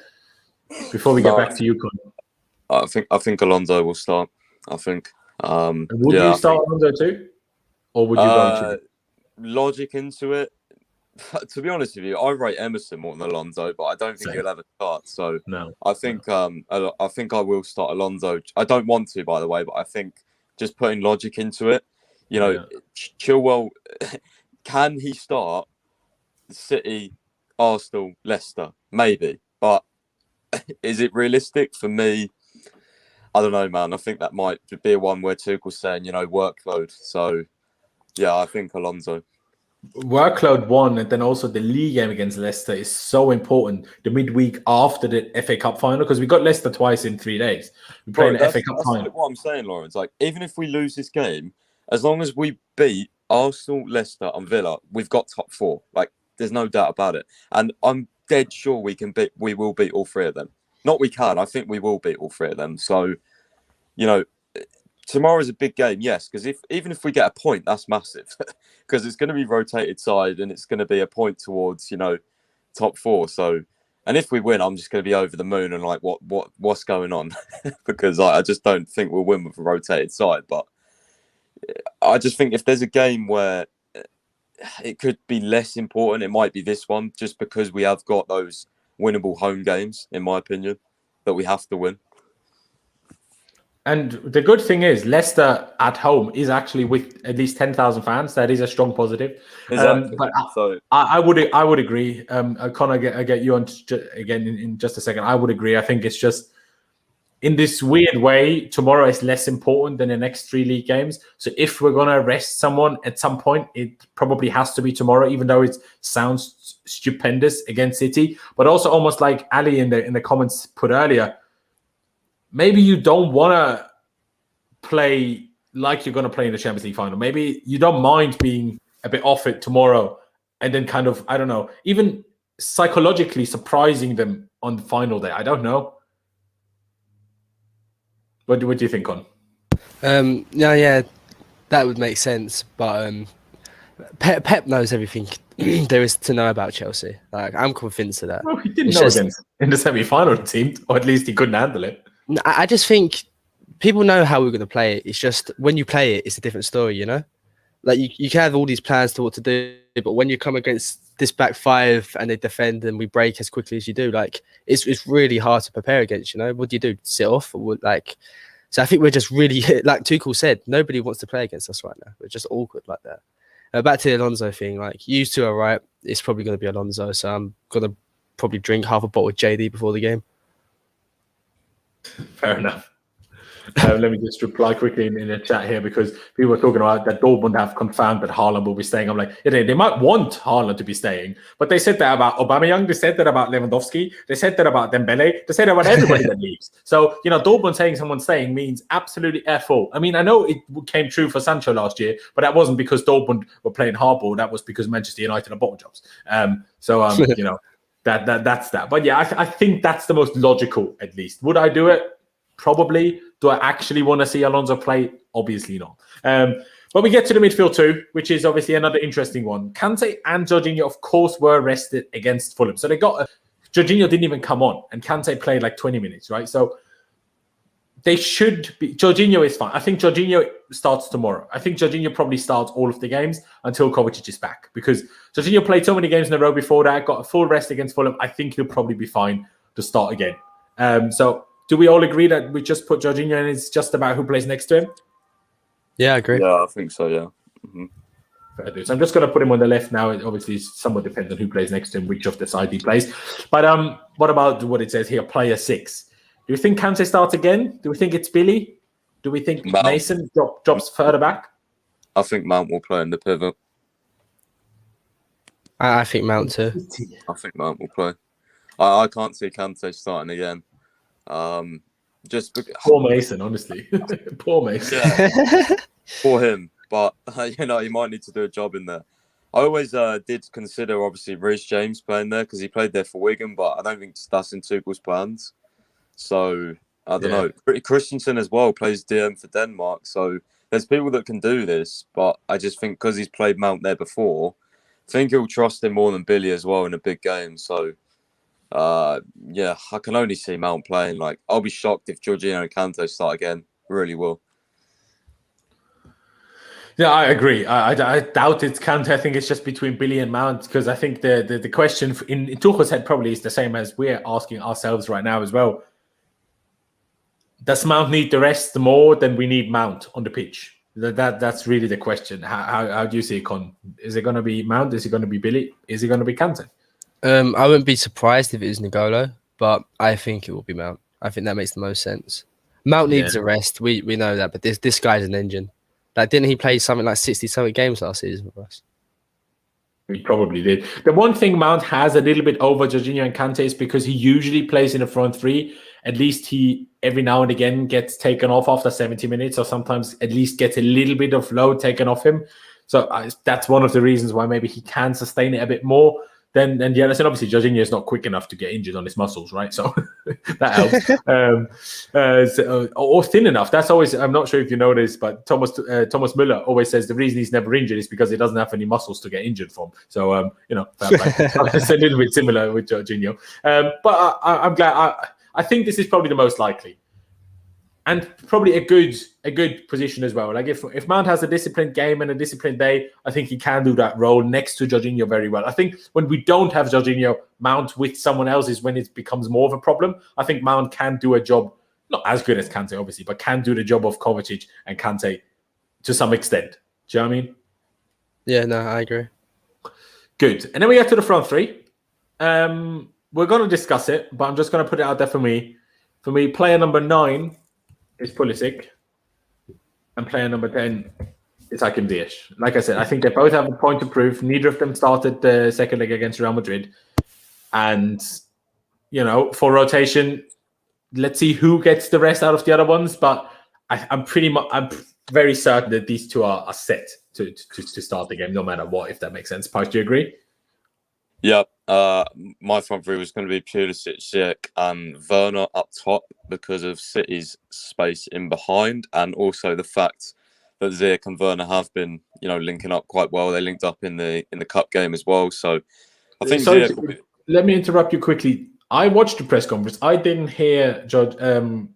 Before we get back to you, Con. I think Alonso will start. I think. Would you start Alonso too? Or would you go Chile? Logic into it. To be honest with you, I rate Emerson more than Alonso, but I don't think he'll ever start. So no, I think I think I will start Alonso. I don't want to, by the way, but I think just putting logic into it. You know, Chilwell, can he start City, Arsenal, Leicester? Maybe, but is it realistic for me? I don't know, man. I think that might be one where Tuchel's saying, workload. So yeah, I think Alonso. Workload one, and then also the league game against Leicester is so important. The midweek after the FA Cup final, because we got Leicester twice in 3 days. We play the FA Cup final. That's what I'm saying, Laurenz. Like, even if we lose this game, as long as we beat Arsenal, Leicester, and Villa, we've got top 4. Like, there's no doubt about it. And I'm dead sure we will beat all 3 of them. Not we can. I think we will beat all 3 of them. So, tomorrow's a big game, yes, because even if we get a point, that's massive, because it's going to be rotated side and it's going to be a point towards top 4. So, and if we win, I'm just going to be over the moon and like what's going on, because I just don't think we'll win with a rotated side. But I just think if there's a game where it could be less important, it might be this one, just because we have got those winnable home games, in my opinion, that we have to win. And the good thing is, Leicester at home is actually with at least 10,000 fans. That is a strong positive. Exactly. But I would agree. Connor, I get you on again in just a second. I would agree. I think it's just in this weird way, tomorrow is less important than the next 3 league games. So if we're gonna rest someone at some point, it probably has to be tomorrow, even though it sounds stupendous against City. But also almost like Ali in the comments put earlier. Maybe you don't want to play like you're going to play in the Champions League final. Maybe you don't mind being a bit off it tomorrow and then kind of, I don't know, even psychologically surprising them on the final day. I don't know. What do you think, Con? Yeah, that would make sense. But Pep knows everything there is to know about Chelsea. Like, I'm convinced of that. Well, he didn't know in the semi-final team, or at least he couldn't handle it. I just think people know how we're going to play it. It's just when you play it, it's a different story, Like you can have all these plans to what to do, but when you come against this back 5 and they defend and we break as quickly as you do, like it's really hard to prepare against. What do you do? Sit off? Or so I think we're just really, like Tuchel said, nobody wants to play against us right now. We're just awkward like that. Back to the Alonso thing, like you two are right. It's probably going to be Alonso, so I'm going to probably drink half a bottle of JD before the game. Fair enough. Let me just reply quickly in the chat here, because people are talking about that Dortmund have confirmed that Haaland will be staying. I'm like, yeah, they might want Haaland to be staying, but they said that about Aubameyang, they said that about Lewandowski, they said that about Dembele, they said that about everybody that leaves. So, Dortmund saying someone's staying means absolutely F all. I mean, I know it came true for Sancho last year, but that wasn't because Dortmund were playing hardball. That was because Manchester United are bottle jobs. That's that. But yeah, I think that's the most logical, at least. Would I do it? Probably. Do I actually want to see Alonso play? Obviously not. But we get to the midfield too, which is obviously another interesting one. Kante and Jorginho, of course, were rested against Fulham. So they got... Jorginho didn't even come on, and Kante played like 20 minutes, right? So they should be... Jorginho is fine. I think Jorginho starts tomorrow. I think Jorginho probably starts all of the games until Kovacic is back, because Jorginho played so many games in a row before that, got a full rest against Fulham. I think he'll probably be fine to start again. So do we all agree that we just put Jorginho and it's just about who plays next to him? Yeah, I agree. Yeah, I think so, yeah. Mm-hmm. Fair dude. So I'm just going to put him on the left now. It obviously somewhat depends on who plays next to him, which of the side he plays. But what about what it says here, player 6? Do you think Kante starts again? Do we think it's Billy? Do we think Mason drops further back? I think Mount will play in the pivot. I think Mount too. I think Mount will play. I can't see Kante starting again. Just because... Poor Mason, honestly. Poor Mason. Yeah. For him. But, he might need to do a job in there. I always did consider, obviously, Reece James playing there because he played there for Wigan, but I don't think that's in Tuchel's plans. So, I don't know. Christensen as well plays DM for Denmark. So, there's people that can do this, but I just think because he's played Mount there before, I think he'll trust him more than Billy as well in a big game. So, Yeah, I can only see Mount playing. Like, I'll be shocked if Jorginho and Kante start again. Really will. Yeah, I agree. I doubt it's Kante. I think it's just between Billy and Mount, because I think the question in Tuchel's head probably is the same as we're asking ourselves right now as well. Does Mount need the rest more than we need Mount on the pitch? That's really the question. How do you see it, Con? Is it going to be Mount? Is it going to be Billy? Is it going to be Kante? I wouldn't be surprised if it was N'Golo, but I think it will be Mount. I think that makes the most sense. Mount needs a rest. We know that, but this guy's an engine. Like, didn't he play something like 60-something games last season for us? He probably did. The one thing Mount has a little bit over Jorginho and Kante is because he usually plays in a front three. At least he every now and again gets taken off after 70 minutes, or sometimes at least gets a little bit of load taken off him. So that's one of the reasons why maybe he can sustain it a bit more than the others. And obviously, Jorginho is not quick enough to get injured on his muscles, right? So that helps. Or thin enough. That's always, I'm not sure if you know this, but Thomas Müller always says the reason he's never injured is because he doesn't have any muscles to get injured from. So, it's a little bit similar with Jorginho. But I'm glad. I think this is probably the most likely, and probably a good position as well. Like if Mount has a disciplined game and a disciplined day, I think he can do that role next to Jorginho very well. I think when we don't have Jorginho, Mount with someone else is when it becomes more of a problem. I think Mount can do a job, not as good as Kante, obviously, but can do the job of Kovacic and Kante to some extent. Do you know what I mean? Yeah, no, I agree. Good. And then we get to the front three. We're going to discuss it, but I'm just going to put it out there for me. For me, player number 9 is Pulisic, and player number 10 is Hakim Ziyech. Like I said, I think they both have a point to prove. Neither of them started the second leg against Real Madrid. And, for rotation, let's see who gets the rest out of the other ones. But I'm very certain that these two are set to start the game, no matter what, if that makes sense. Pys, do you agree? Yeah, my front three was going to be Pulisic, Ziyech, and Werner up top because of City's space in behind, and also the fact that Ziyech and Werner have been, linking up quite well. They linked up in the cup game as well. So I think Ziyech. Let me interrupt you quickly. I watched the press conference. I didn't hear Tuchel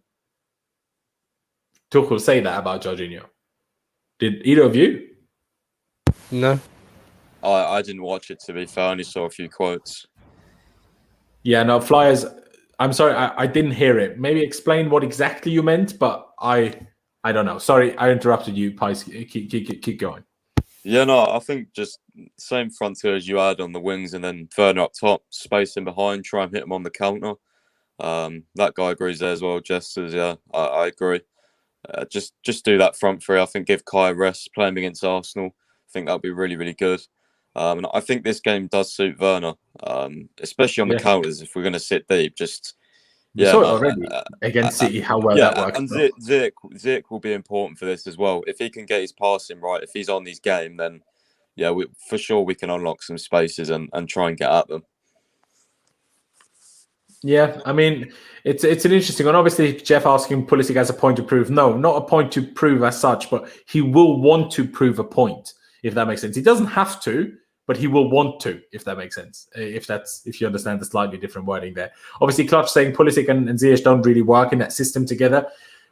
say that about Jorginho. Did either of you? No. I didn't watch it, to be fair. I only saw a few quotes. Yeah, no, Flyers, I'm sorry, I didn't hear it. Maybe explain what exactly you meant, but I don't know. Sorry, I interrupted you, Pys. Keep going. Yeah, no, I think just same front two as you had on the wings, and then Werner up top, space in behind, try and hit him on the counter. That guy agrees there as well. Jesters, yeah, I agree. Just do that front three. I think give Kai a rest, play him against Arsenal. I think that'll be really, really good. And I think this game does suit Werner, especially on the counters. If we're going to sit deep, saw it already against City how well that works. And Ziyech will be important for this as well. If he can get his passing right, if he's on his game, then for sure we can unlock some spaces and try and get at them. Yeah, I mean, it's an interesting one. Obviously, Jeff asking Pulisic has a point to prove. No, not a point to prove as such, but he will want to prove a point, if that makes sense. He doesn't have to, but he will want to, if that makes sense. If you understand the slightly different wording there. Obviously, Clutch saying Pulisic and Ziyech don't really work in that system together.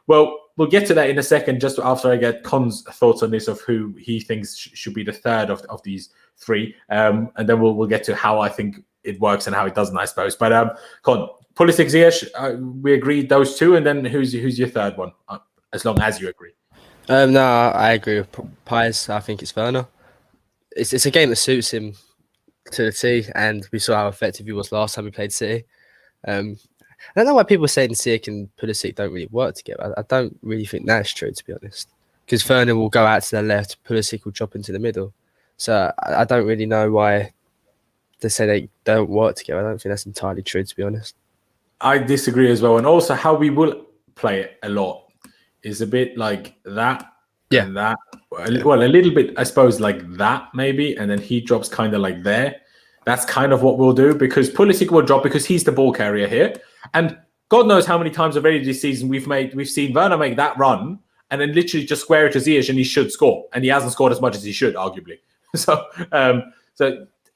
Well, we'll get to that in a second, just after I get Con's thoughts on this of who he thinks should be the third of these three. And then we'll get to how I think it works and how it doesn't, I suppose. But Con, Pulisic, Ziyech, we agreed those two, and then who's your third one? As long as you agree. No, I agree with Pys. I think it's Werner. It's a game that suits him to the T, and we saw how effective he was last time we played City. I don't know why people are saying Ziyech and Pulisic don't really work together. I don't really think that's true, to be honest. Because Werner will go out to the left, Pulisic will drop into the middle. So I don't really know why they say they don't work together. I don't think that's entirely true, to be honest. I disagree as well. And also how we will play it a lot is a bit like that. Yeah. And that. Well, a little bit, I suppose, like that maybe. And then he drops kind of like there. That's kind of what we'll do, because Pulisic will drop because he's the ball carrier here. And God knows how many times already this season we've seen Werner make that run and then literally just square it to Ziyech and he should score. And he hasn't scored as much as he should, arguably. So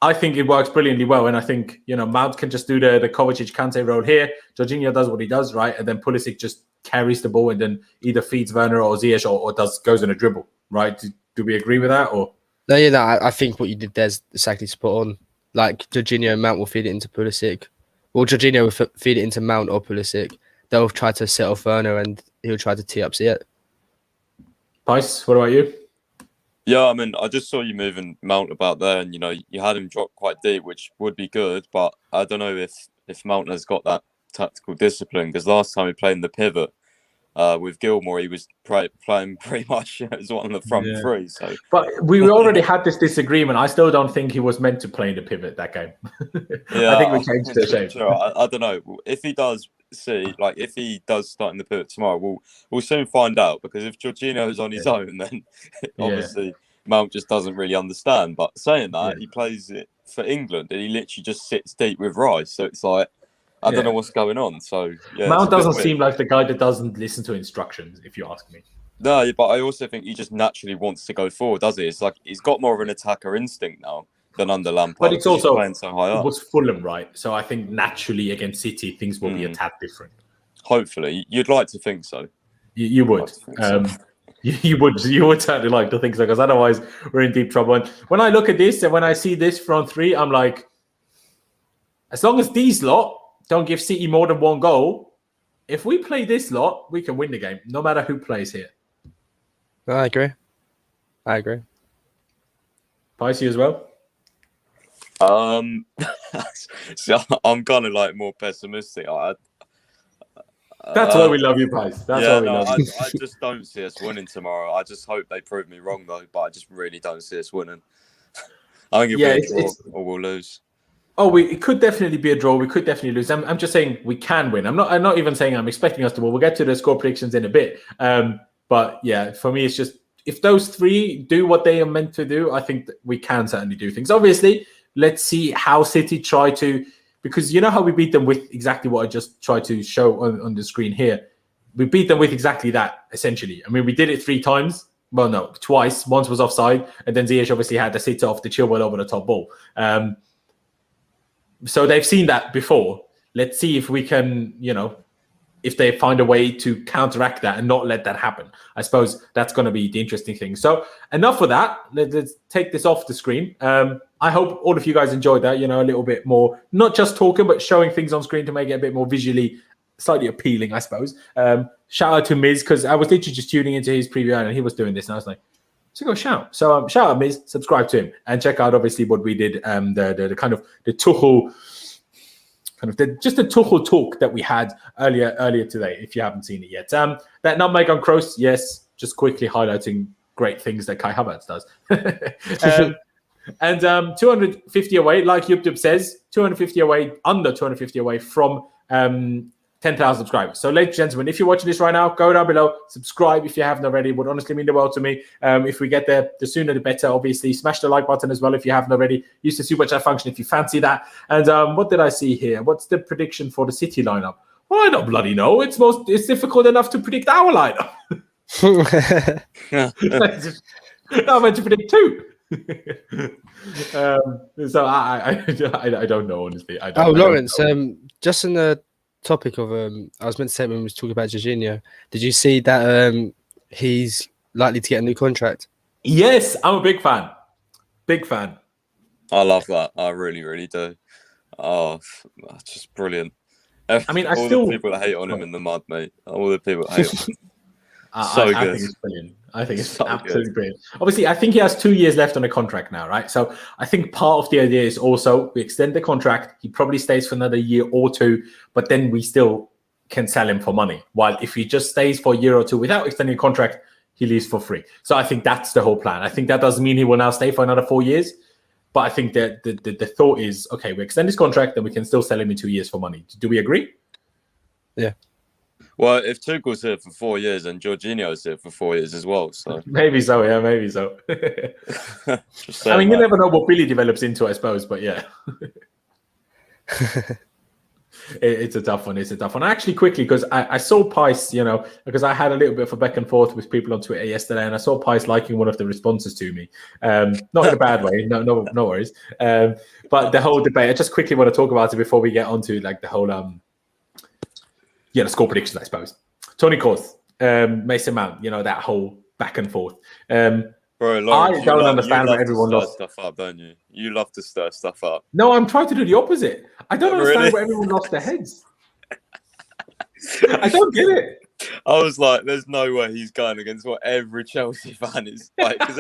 I think it works brilliantly well, and I think Mount can just do the Kovacic Kante role here. Jorginho does what he does, right, and then Pulisic just carries the ball and then either feeds Werner or Ziyech or goes in a dribble, right? Do we agree with that? Or No, yeah, no, I think what you did there's exactly spot on. Like Jorginho and Mount will feed it into Pulisic. Well, Jorginho will feed it into Mount or Pulisic. They'll try to set off Werner and he'll try to tee up Ziyech. Pys, what about you? Yeah, I mean, I just saw you moving Mount about there, and you had him drop quite deep, which would be good. But I don't know if Mount has got that tactical discipline, because last time he played in the pivot with Gilmore, he was playing pretty much as one of the front three. So, but we already had this disagreement. I still don't think he was meant to play in the pivot that game. Yeah, I think we changed the shape. Sure. I don't know if he does. If he does start in the pivot tomorrow, we'll soon find out, because if Jorginho is on his own, then obviously Mount just doesn't really understand. But saying that, he plays it for England and he literally just sits deep with Rice, so it's like I don't know what's going on. So Mount doesn't seem like the guy that doesn't listen to instructions, if you ask me. No, but I also think he just naturally wants to go forward, does he? It's like he's got more of an attacker instinct now than under Lampard. But it's also playing so high up. It was Fulham, right? So I think naturally against City things will be a tad different. Hopefully, you'd like to think so. You would. You would certainly like to think so, because otherwise we're in deep trouble. And when I look at this and when I see this front three, I'm like, as long as these lot don't give City more than one goal, if we play this lot, we can win the game, no matter who plays here. I agree. Picey as well? So I'm kind of like more pessimistic. That's why we love you, Pice. That's why we love you. I just don't see us winning tomorrow. I just hope they prove me wrong, though. But I just really don't see us winning. I think it'll be a draw or we'll lose. Oh, it could definitely be a draw. We could definitely lose. I'm just saying we can win. I'm not even saying I'm expecting us to win. We'll get to the score predictions in a bit. But yeah, for me, it's just if those three do what they are meant to do, I think that we can certainly do things. Obviously, let's see how City try to, because you know how we beat them with exactly what I just tried to show on the screen here. We beat them with exactly that, essentially. I mean, we did it 3 times. Well, no, twice. Once was offside, and then Ziyech obviously had the sitter off the Chilwell over the top ball. So they've seen that before. Let's see if we can, if they find a way to counteract that and not let that happen. I suppose that's going to be the interesting thing. So enough of that. Let's take this off the screen. I hope all of you guys enjoyed that, a little bit more, not just talking, but showing things on screen to make it a bit more visually slightly appealing, I suppose. Shout out to Miz, because I was literally just tuning into his preview and he was doing this and I was like, so go shout. So shout out Miz, subscribe to him and check out obviously what we did, the kind of the Tuchel, just the Tuchel talk that we had earlier today, if you haven't seen it yet. That nutmeg on Kroos, yes, just quickly highlighting great things that Kai Havertz does. And 250 away, like YouTube says, 250 away, under 250 away from 10,000 subscribers. So, ladies and gentlemen, if you're watching this right now, go down below, subscribe if you haven't already. It would honestly mean the world to me. If we get there, the sooner the better, obviously. Smash the like button as well if you haven't already. Use the super chat function if you fancy that. And what did I see here? What's the prediction for the City lineup? Well, I don't bloody know. It's difficult enough to predict our lineup. I'm meant to predict 2. So I don't know, honestly. Laurenz, just in the topic of I was meant to say when we was talking about Jorginho, did you see that he's likely to get a new contract? Yes, I'm a big fan. I love that. I really, really do. Oh, just brilliant. I mean, the people that hate on him in the mud, mate. All the people that hate on him. I think it's brilliant. I think it's absolutely brilliant. Obviously, I think he has 2 years left on the contract now, right? So I think part of the idea is also we extend the contract. He probably stays for another year or 2, but then we still can sell him for money. While if he just stays for a year or 2 without extending the contract, he leaves for free. So I think that's the whole plan. I think that doesn't mean he will now stay for another 4 years. But I think that the thought is, okay, we extend his contract, then we can still sell him in 2 years for money. Do we agree? Yeah. Well, if Tuchel's here for 4 years and Jorginho's here for 4 years as well, so maybe so. I mean, you never know what Billy develops into, I suppose, but yeah. It's a tough one. It's a tough one. Actually, quickly, because I saw Pice, because I had a little bit of a back and forth with people on Twitter yesterday, and I saw Pice liking one of the responses to me. Not in a bad way. No worries. But the whole debate, I just quickly want to talk about it before we get onto like the whole, the score predictions, I suppose. Tony Kroos, Mason Mount, that whole back and forth. Bro, Laurenz, I don't understand why everyone lost stuff up, don't you? You love to stir stuff up. No, I'm trying to do the opposite. I don't understand Really? why everyone lost their heads. I don't get it. I was like, there's no way he's going against what every Chelsea fan is like, because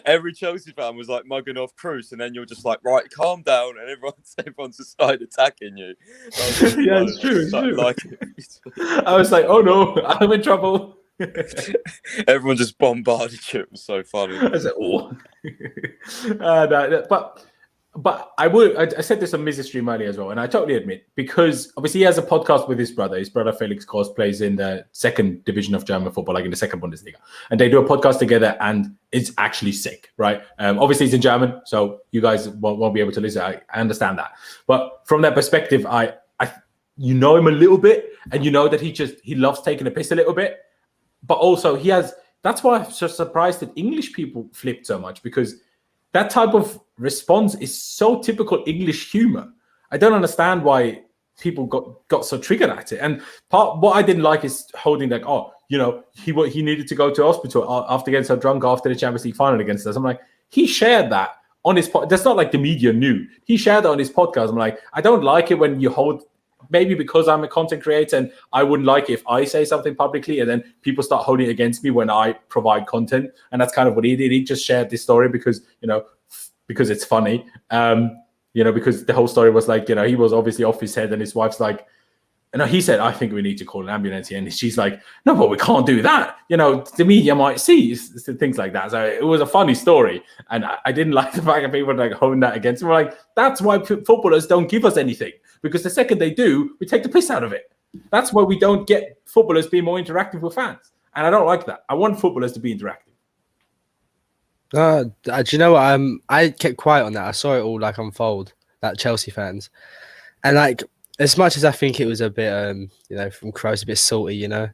every Chelsea fan was like mugging off Kroos, and then you're just like, right, calm down, and everyone's just started attacking you. Yeah, it's true. It's true. Like, I was like, oh no, I'm in trouble. Everyone just bombarded you. It was so funny. I said, oh. But I said this on Mrs. Stream earlier as well, and I totally admit, because obviously he has a podcast with his brother. His brother Felix Kroos plays in the second division of German football, like in the second Bundesliga, and they do a podcast together, and it's actually sick, right? Obviously it's in German, so you guys won't be able to listen. I understand that, but from that perspective, I know him a little bit, and you know that he loves taking a piss a little bit. But also that's why I'm so surprised that English people flipped so much, because that type of response is so typical English humor. I don't understand why people got so triggered at it. And what I didn't like is holding like, he needed to go to hospital after getting so drunk after the Champions League final against us. I'm like, he shared that on his podcast. That's not like the media knew. He shared that on his podcast. I'm like, I don't like it when you hold, maybe because I'm a content creator and I wouldn't like it if I say something publicly and then people start holding it against me when I provide content. And that's kind of what he did. He just shared this story because it's funny. Because the whole story was like, he was obviously off his head, and his wife's like, he said, I think we need to call an ambulance here. And she's like, no, but we can't do that. The media might see things like that. So it was a funny story. And I didn't like the fact that people like holding that against him. We're like, that's why footballers don't give us anything. Because the second they do, we take the piss out of it. That's why we don't get footballers being more interactive with fans. And I don't like that. I want footballers to be interactive. Do you know what? I kept quiet on that. I saw it all like unfold, that Chelsea fans. And like, as much as I think it was a bit, from Kroos, a bit salty, going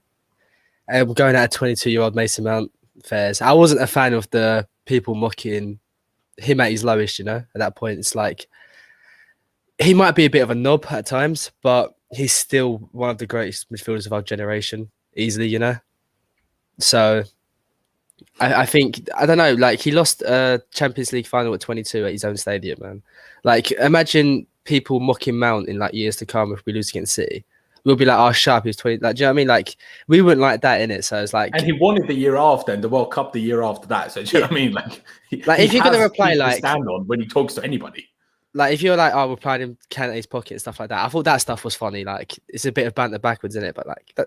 at a 22-year-old Mason Mount fairs. I wasn't a fan of the people mocking him at his lowest, at that point. It's like, he might be a bit of a knob at times, but he's still one of the greatest midfielders of our generation, easily, So I think, I don't know, like he lost a Champions League final at 22 at his own stadium, man. Like, imagine people mocking Mount in like years to come if we lose against City. We'll be like, oh, sharp, he was 20. Like, do you know what I mean? Like, we wouldn't like that, innit? So it's like. And he won it the year after, and the World Cup the year after that. So do you know what I mean? Like if you're going to reply, like. Stand on when he talks to anybody. Like, if you're like, oh, we're playing him can at his pocket and stuff like that. I thought that stuff was funny. Like, it's a bit of banter backwards, isn't it? But like,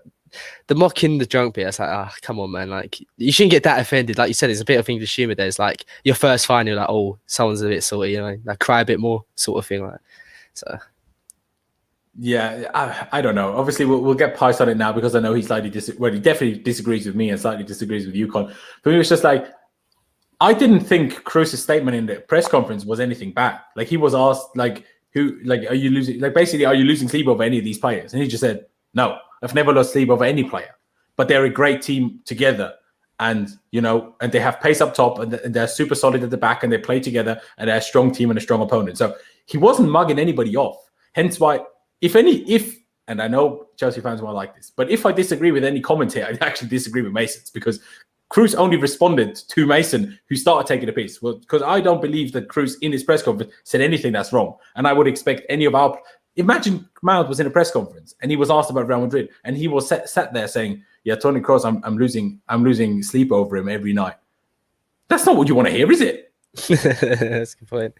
the mocking the drunk bit, it's like, come on, man. Like, you shouldn't get that offended. Like you said, it's a bit of English humor. There's like your first final, like, oh, someone's a bit salty, like cry a bit more, sort of thing. Like, so. Yeah, I don't know. Obviously, we'll get Pice on it now because I know he slightly he definitely disagrees with me and slightly disagrees with you, Con. For me, it's just like, I didn't think Kroos' statement in the press conference was anything bad. Like, he was asked, like, are you losing? Like, basically, are you losing sleep over any of these players? And he just said, no, I've never lost sleep over any player. But they're a great team together, and and they have pace up top, and they're super solid at the back, and they play together, and they're a strong team and a strong opponent. So he wasn't mugging anybody off. Hence why, and I know Chelsea fans won't like this, but if I disagree with any commentator, I actually disagree with Mason's, because Kroos only responded to Mason, who started taking a piece. Well, because I don't believe that Kroos in his press conference said anything that's wrong. And I would expect any of our... Imagine Mount was in a press conference and he was asked about Real Madrid, and he was sat there saying, yeah, Tony Kroos, I'm losing sleep over him every night. That's not what you want to hear, is it? That's a good point.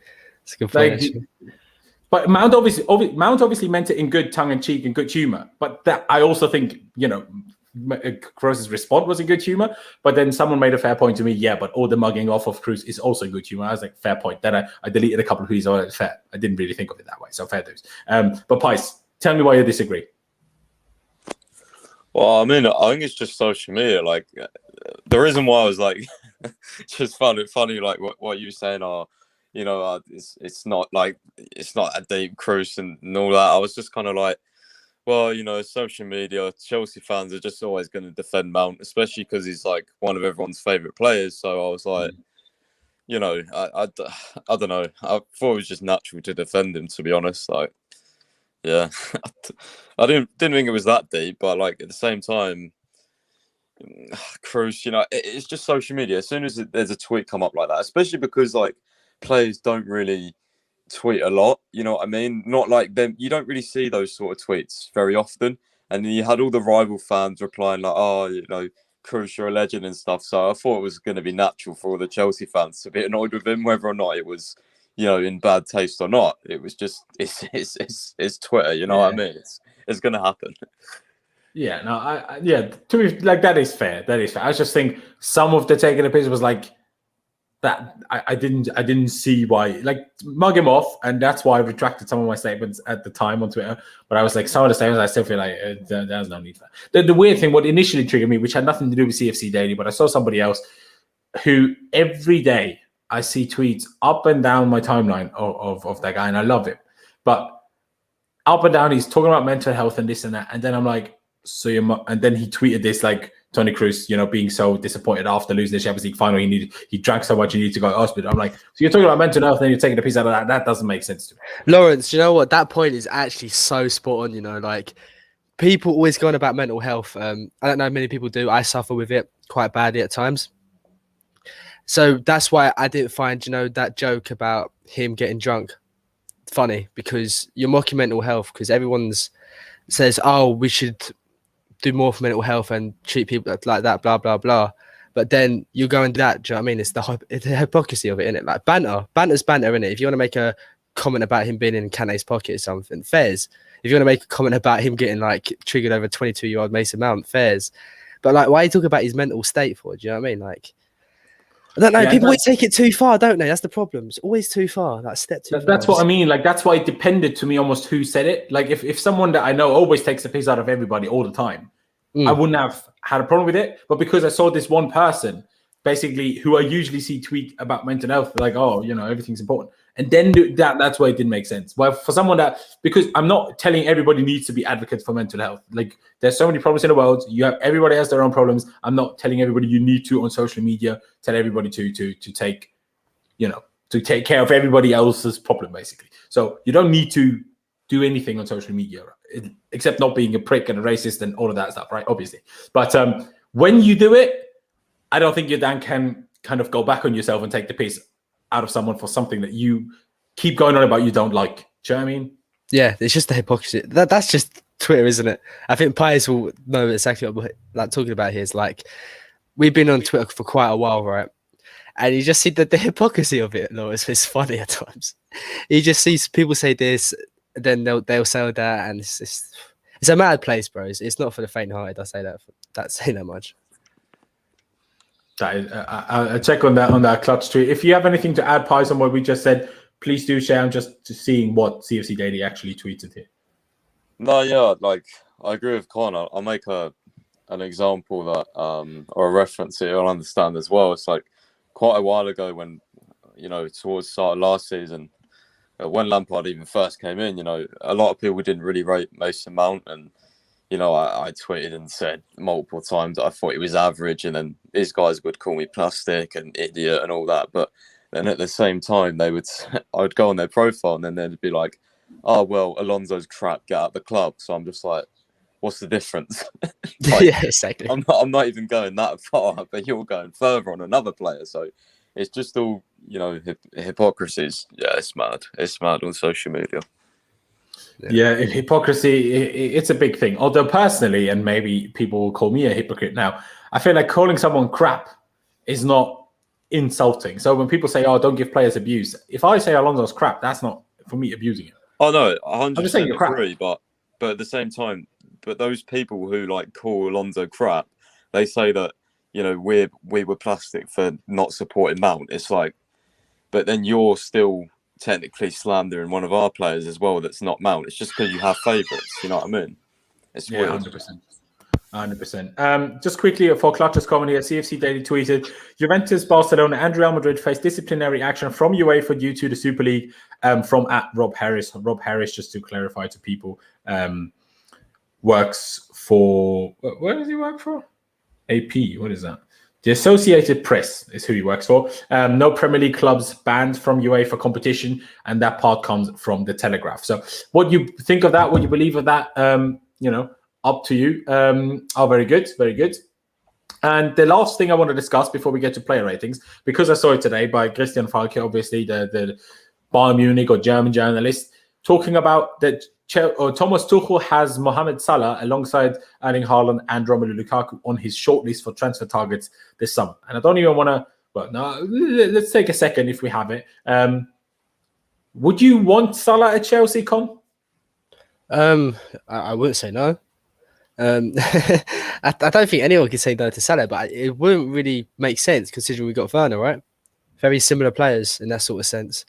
That's a good point, actually. But Mount obviously meant it in good tongue-in-cheek and good humour. But that, I also think, Kroos' response was in good humour. But then someone made a fair point to me, yeah, but all the mugging off of Kroos is also good humour. I was like, fair point. Then I deleted a couple of tweets. Oh, fair. I didn't really think of it that way. So fair dues. But Pice, tell me why you disagree. Well, I mean, I think it's just social media. Like, the reason why I was like, just funny, like what you were saying are, it's not a deep Kroos and all that. I was just kind of like, Well, social media, Chelsea fans are just always going to defend Mount, especially because he's like one of everyone's favourite players. So I was like, I don't know. I thought it was just natural to defend him, to be honest. Like, yeah, I didn't think it was that deep, but like at the same time, Cruz, it's just social media. As soon as there's a tweet come up like that, especially because like players don't really tweet a lot, you know what I mean? Not like them. You don't really see those sort of tweets very often. And then you had all the rival fans replying like, "Oh, Cruz, you're a legend" and stuff. So I thought it was going to be natural for all the Chelsea fans to be annoyed with him, whether or not it was, in bad taste or not. It was just it's Twitter, you know what I mean? It's going to happen. Yeah, no, to me, like that is fair. That is fair. I just think some of the taking the piss was like that. I didn't see why, like, mug him off, and that's why I retracted some of my statements at the time on Twitter. But I was like, some of the statements I still feel like there's no need for that. The weird thing, what initially triggered me, which had nothing to do with CFC Daily, but I saw somebody else who every day I see tweets up and down my timeline of that guy, and I love it. But up and down, he's talking about mental health and this and that, and then I'm like, and then he tweeted this like Toni Kroos, being so disappointed after losing the Champions League final. He drank so much he needed to go to hospital. I'm like, so you're talking about mental health and you're taking a piece out of that? That doesn't make sense to me. Laurenz, you know what? That point is actually so spot on. Like people always go on about mental health. I don't know, many people do. I suffer with it quite badly at times. So that's why I didn't find, that joke about him getting drunk funny, because you're mocking mental health, because everyone's says, oh, we should do more for mental health and treat people like that, blah, blah, blah. But then you go into that, do you know what I mean? It's the hypocrisy of it, isn't it? Like banter's banter, isn't it? If you want to make a comment about him being in Kane's pocket or something, fairs. If you want to make a comment about him getting like triggered over 22-year-old Mason Mount, fairs. But like, why are you talking about his mental state for? Do you know what I mean? Like, I don't know. People always take it too far, don't they? That's the problem. It's always too far. That step too far. That's what I mean. Like, that's why it depended to me almost who said it. Like, if someone that I know always takes the piss out of everybody all the time, I wouldn't have had a problem with it. But because I saw this one person, basically, who I usually see tweet about mental health, like, oh, everything's important. And then that's why it didn't make sense. Well, for someone because I'm not telling everybody needs to be advocates for mental health. Like, there's so many problems in the world. Everybody has their own problems. I'm not telling everybody you need to on social media tell everybody to take, to take care of everybody else's problem, basically. So you don't need to do anything on social media, except not being a prick and a racist and all of that stuff, right? Obviously. But when you do it, I don't think you then can kind of go back on yourself and take the piss out of someone for something that you keep going on about you don't like. Do you know what I mean? Yeah, it's just the hypocrisy. That's just Twitter, isn't it? I think Pys will know exactly what we're like talking about here. Is like, we've been on Twitter for quite a while, right? And you just see the hypocrisy of it. No, it's funny at times. You just see people say this, then they'll say that, and it's a mad place, bro. It's not for the faint-hearted. I say that. That's saying that much. I'll check on that clutch tweet. If you have anything to add, Pys, on what we just said, please do share. I'm just seeing what CFC Daily actually tweeted here. No, yeah, like I agree with Connor. I'll make an example that or a reference that you'll understand as well. It's like quite a while ago when towards the start of last season, when Lampard even first came in, a lot of people didn't really rate Mason Mount, and I tweeted and said multiple times that I thought he was average, and then these guys would call me plastic and idiot and all that. But then at the same time, I would go on their profile and then they'd be like, oh, well, Alonso's crap, get out the club. So I'm just like, what's the difference? Yeah, exactly. I'm not even going that far, but you're going further on another player. So it's just all, hypocrisies. Yeah, it's mad. It's mad on social media. Yeah, hypocrisy, it's a big thing. Although personally, and maybe people will call me a hypocrite now, I feel like calling someone crap is not insulting. So when people say, oh, don't give players abuse, if I say Alonso's crap, that's not, for me, abusing him. Oh, no, 100% I'm just saying you're agree, but at the same time, but those people who call Alonso crap, they say that, we were plastic for not supporting Mount. It's like, but then you're still technically slandering one of our players as well that's not Mount. It's just because you have favourites, you know what I mean? It's weird. 100%. Just quickly for Clutch's comment here, CFC Daily tweeted, Juventus, Barcelona and Real Madrid face disciplinary action from UEFA due to the Super League from @Rob Harris. Rob Harris, just to clarify to people, works for, where does he work for? AP, what is that? The Associated Press is who he works for. No Premier League clubs banned from UEFA competition, and that part comes from the Telegraph. So, what you think of that? What you believe of that? Up to you. Very good, very good. And the last thing I want to discuss before we get to player ratings, because I saw it today by Christian Falke, obviously the Bayern Munich or German journalist, talking about that Thomas Tuchel has Mohamed Salah alongside Erling Haaland and Romelu Lukaku on his shortlist for transfer targets this summer. And I don't even want to, but no, let's take a second if we have it. Would you want Salah at Chelsea, Con? I wouldn't say no. I don't think anyone could say no to Salah, but it wouldn't really make sense considering we got Werner, right? Very similar players in that sort of sense.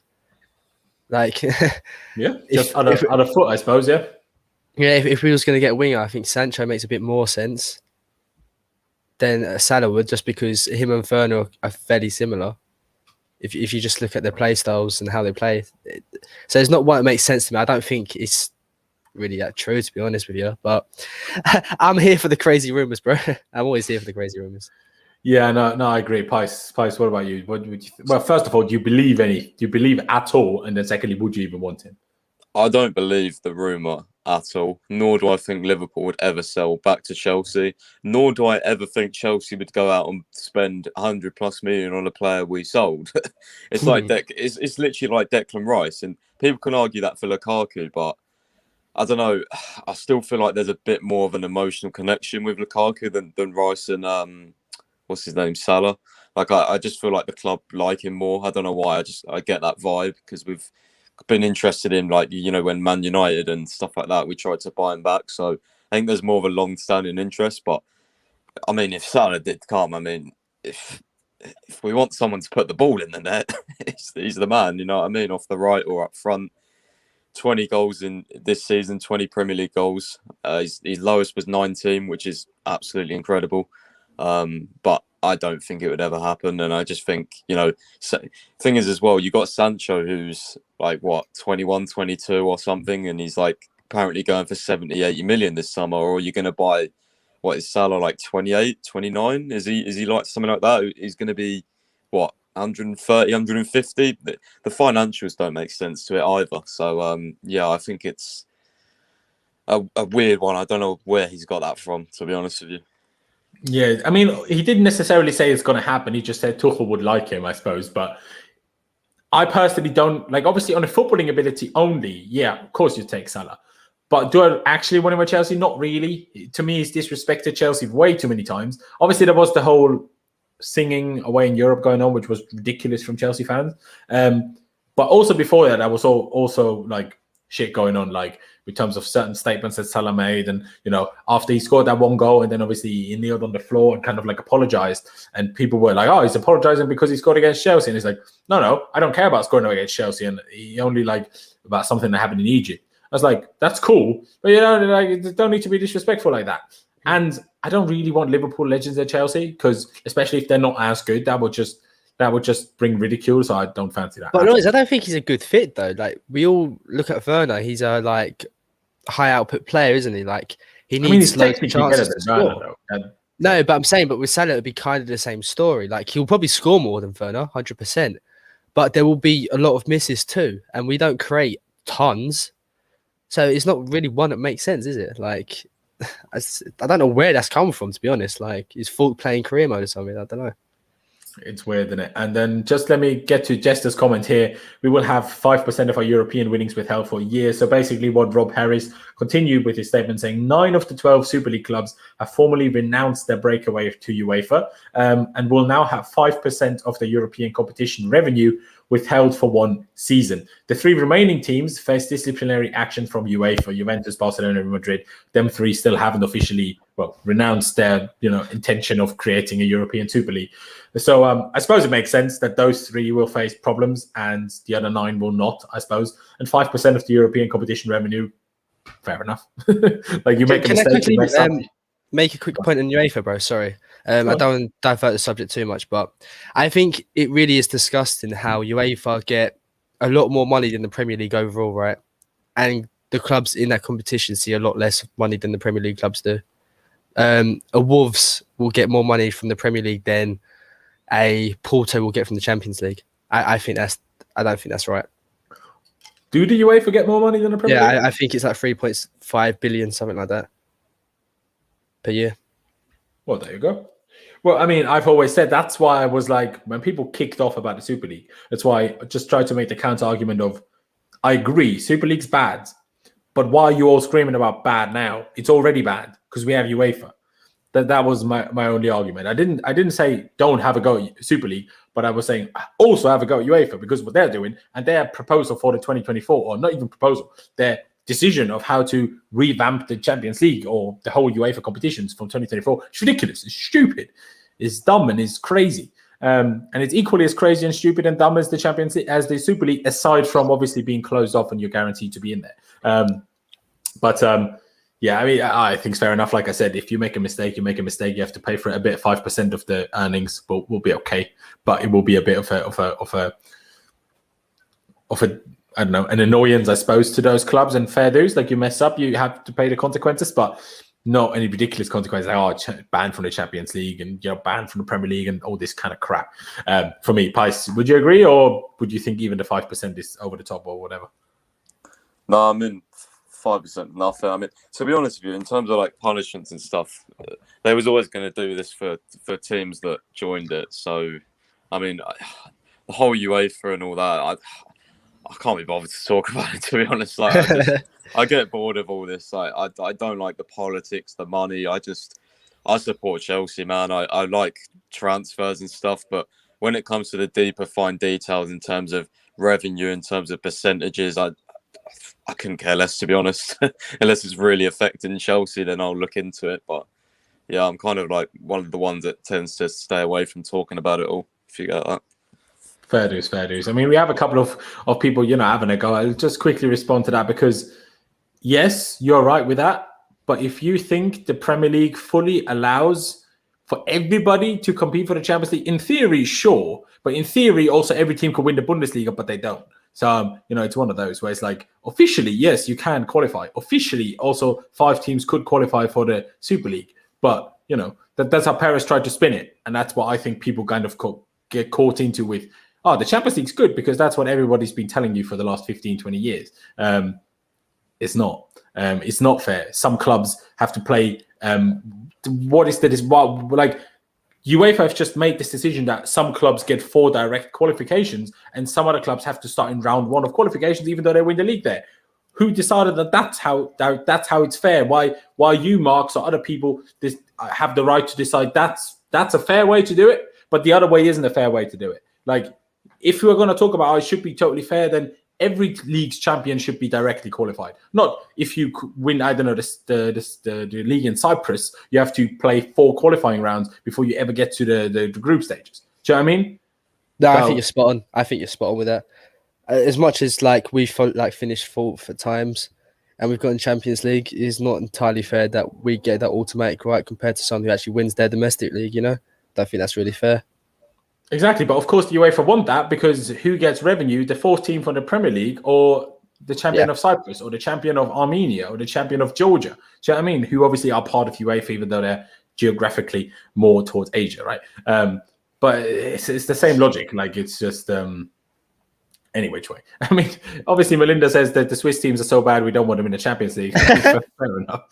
Like, yeah, just on a foot, I suppose. Yeah, yeah. If we was going to get a winger, I think Sancho makes a bit more sense than Salah would, just because him and Werner are fairly similar. If you just look at their play styles and how they play, so it's not what it makes sense to me. I don't think it's really that true, to be honest with you. But I'm here for the crazy rumors, bro. I'm always here for the crazy rumors. Yeah, no, I agree. Pice, what about you? What would you well, first of all, do you believe at all? And then secondly, would you even want him? I don't believe the rumour at all, nor do I think Liverpool would ever sell back to Chelsea, nor do I ever think Chelsea would go out and spend 100+ million on a player we sold. It's like it's literally like Declan Rice, and people can argue that for Lukaku, but I don't know. I still feel like there's a bit more of an emotional connection with Lukaku than Rice and what's his name, Salah. Like I just feel like the club like him more. I don't know why. I get that vibe because we've been interested in, like, when Man United and stuff like that, we tried to buy him back. So I think there's more of a long-standing interest. But I mean, if Salah did come, I mean, if we want someone to put the ball in the net, he's the man. You know what I mean? Off the right or up front. 20 goals in this season, 20 Premier League goals. His lowest was 19, which is absolutely incredible. But I don't think it would ever happen. And I just think, thing is as well, you got Sancho who's like, 21, 22 or something. And he's like apparently going for 70, 80 million this summer. Or you're going to buy, what is Salah, like 28, 29? Is he like something like that? He's going to be, 130, 150. The financials don't make sense to it either. So, I think it's a weird one. I don't know where he's got that from, to be honest with you. Yeah, I mean, he didn't necessarily say it's going to happen. He just said Tuchel would like him, I suppose. But I personally don't, like, obviously on a footballing ability only, yeah, of course you take Salah. But do I actually want him at Chelsea? Not really. To me, he's disrespected Chelsea way too many times. Obviously, there was the whole singing away in Europe going on, which was ridiculous from Chelsea fans. But also before that, I was also like shit going on, like in terms of certain statements that Salah made. And, after he scored that one goal and then obviously he kneeled on the floor and kind of like apologized. And people were like, oh, he's apologizing because he scored against Chelsea. And he's like, no, I don't care about scoring against Chelsea. And he only about something that happened in Egypt. I was like, that's cool. But, don't need to be disrespectful like that. And I don't really want Liverpool legends at Chelsea because, especially if they're not as good, that would just bring ridicule. So I don't fancy that. But I don't think he's a good fit though. Like, we all look at Werner, he's a high output player, isn't he? Like, he needs loads of chances to score. No, but I'm saying, but with Salah, it'd be kind of the same story. Like, he'll probably score more than Werner, 100%. But there will be a lot of misses too, and we don't create tons. So it's not really one that makes sense, is it? Like, I don't know where that's come from, to be honest. Like, he's full playing career mode or something. I don't know. It's weird, isn't it? And then just let me get to Jester's comment here. We will have 5% of our European winnings withheld for a year. So basically what Rob Harris continued with his statement saying 9 of the 12 Super League clubs have formally renounced their breakaway to UEFA and will now have 5% of the European competition revenue withheld for one season. The 3 remaining teams face disciplinary action from UEFA, Juventus, Barcelona, and Madrid. Them 3 still haven't officially, renounced their, intention of creating a European Super League. So I suppose it makes sense that those 3 will face problems and the other 9 will not, I suppose. And 5% of the European competition revenue, fair enough. Like, you make a mistake. Make a quick point on UEFA, bro. Sorry. I don't want to divert the subject too much, but I think it really is disgusting how UEFA get a lot more money than the Premier League overall, right? And the clubs in that competition see a lot less money than the Premier League clubs do. A Wolves will get more money from the Premier League than a Porto will get from the Champions League. I don't think that's right. Do the UEFA get more money than the Premier League? I think it's like 3.5 billion, something like that, per year. Well, there you go. Well, I mean, I've always said that's why I was like, when people kicked off about the Super League, that's why I just tried to make the counter argument of, I agree, Super League's bad, but why are you all screaming about bad now? It's already bad because we have UEFA. That was my only argument. I didn't say don't have a go at Super League, but I was saying also have a go at UEFA because what they're doing and their proposal for the 2024, or not even proposal, their decision of how to revamp the Champions League or the whole UEFA competitions from 2024, it's ridiculous. It's stupid. It's dumb and it's crazy. And it's equally as crazy and stupid and dumb as the Champions League, as the Super League, aside from obviously being closed off and you're guaranteed to be in there. Yeah, I mean, I think it's fair enough. Like I said, if you make a mistake, you make a mistake. You have to pay for it a bit. 5% of the earnings will be okay, but it will be a bit of a I don't know, an annoyance, I suppose, to those clubs and fair dues. Like you mess up, you have to pay the consequences, but not any ridiculous consequences like banned from the Champions League and banned from the Premier League and all this kind of crap. For me, Pys, would you agree, or would you think even the 5% is over the top or whatever? No, I mean 5% nothing. I mean, to be honest with you, in terms of like punishments and stuff, they was always going to do this for teams that joined it. So, I mean, the whole UEFA and all that, I can't be bothered to talk about it, to be honest. Like, I get bored of all this. Like, I don't like the politics, the money. I support Chelsea, man. I like transfers and stuff, but when it comes to the deeper fine details in terms of revenue, in terms of percentages, I couldn't care less, to be honest. Unless it's really affecting Chelsea, then I'll look into it. But yeah, I'm kind of like one of the ones that tends to stay away from talking about it all, if you get that. Fair dues. I mean, we have a couple of people, having a go. I'll just quickly respond to that because, yes, you're right with that. But if you think the Premier League fully allows for everybody to compete for the Champions League, in theory, sure. But in theory, also every team could win the Bundesliga, but they don't. So, it's one of those where it's like, officially, yes, you can qualify. Officially, also 5 teams could qualify for the Super League. But, that's how Paris tried to spin it. And that's what I think people kind of get caught into with, the Champions League's good because that's what everybody's been telling you for the last 15, 20 years. It's not. It's not fair. Some clubs have to play. UEFA have just made this decision that some clubs get 4 direct qualifications and some other clubs have to start in round 1 of qualifications, even though they win the league there. Who decided that that's how it's fair? Why you, Marks, or other people have the right to decide that's a fair way to do it, but the other way isn't a fair way to do it. Like, if we're going to talk about how it should be totally fair, then every league's champion should be directly qualified. Not if you win, I don't know, the league in Cyprus, you have to play 4 qualifying rounds before you ever get to the group stages. Do you know what I mean? No, I think you're spot on. I think you're spot on with that. As much as like we finished 4th at times, and we've got in Champions League, it's not entirely fair that we get that automatic right compared to someone who actually wins their domestic league. Don't think that's really fair. Exactly, but of course the UEFA want that because who gets revenue? The 4th team from the Premier League, or the champion of Cyprus, or the champion of Armenia, or the champion of Georgia. Do you know what I mean? Who obviously are part of UEFA, even though they're geographically more towards Asia, right? But it's the same logic. Like, it's just any which way. I mean, obviously Melinda says that the Swiss teams are so bad we don't want them in the Champions League. Fair enough.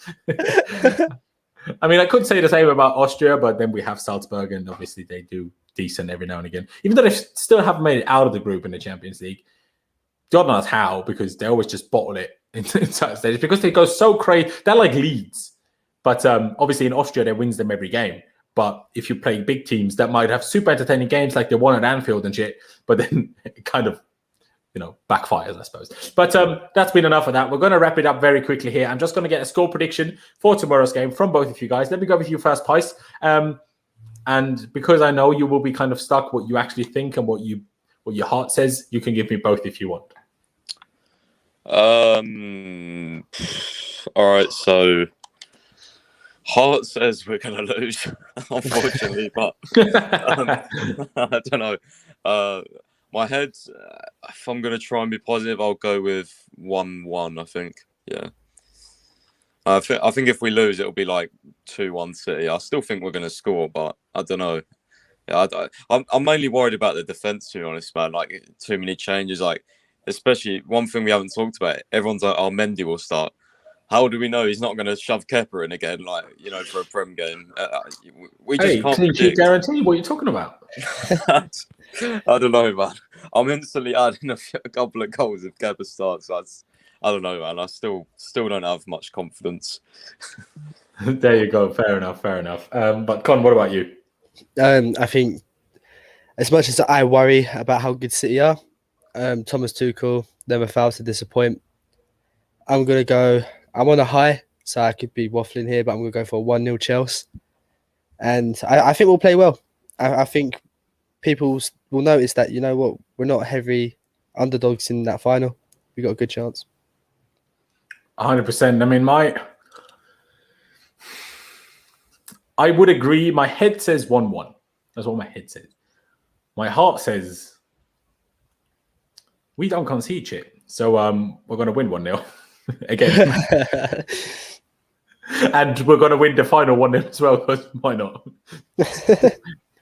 I mean, I could say the same about Austria, but then we have Salzburg, and obviously they do decent every now and again. Even though they still haven't made it out of the group in the Champions League. God knows how, because they always just bottle it in certain stages because they go so crazy. They're like Leeds. But obviously in Austria, they wins them every game. But if you play big teams, that might have super entertaining games like the one at Anfield and shit, but then it kind of, backfires, I suppose. But that's been enough of that. We're going to wrap it up very quickly here. I'm just going to get a score prediction for tomorrow's game from both of you guys. Let me go with you first, Pys. And because I know you will be kind of stuck what you actually think and what your heart says, you can give me both if you want. All right, so heart says we're going to lose, unfortunately, but I don't know. My head, if I'm going to try and be positive, I'll go with 1-1, I think. Yeah. I think if we lose, it'll be like 2-1 City. I still think we're going to score, but I don't know. Yeah, I'm mainly worried about the defense, to be honest, man. Like, too many changes. Like, especially one thing we haven't talked about. Everyone's like, "Oh, Mendy will start." How do we know he's not going to shove Kepa in again? Like, for a Prem game, we just can't clean sheet predict. guarantee. What are you talking about? I don't know, man. I'm instantly adding a couple of goals if Kepa starts. I don't know, man. I still don't have much confidence. There you go. Fair enough. But Con, what about you? I think as much as I worry about how good City are, Thomas Tuchel never fails to disappoint. I'm on a high, so I could be waffling here, but I'm going to go for a 1-0 Chelsea. And I think we'll play well. I think people will notice that, you know what, we're not heavy underdogs in that final. We got a good chance. 100%. I mean, I would agree. My head says 1-1. That's what my head says. My heart says we don't concede shit. So we're going to win 1-0 again. And we're going to win the final 1-0 as well, because why not?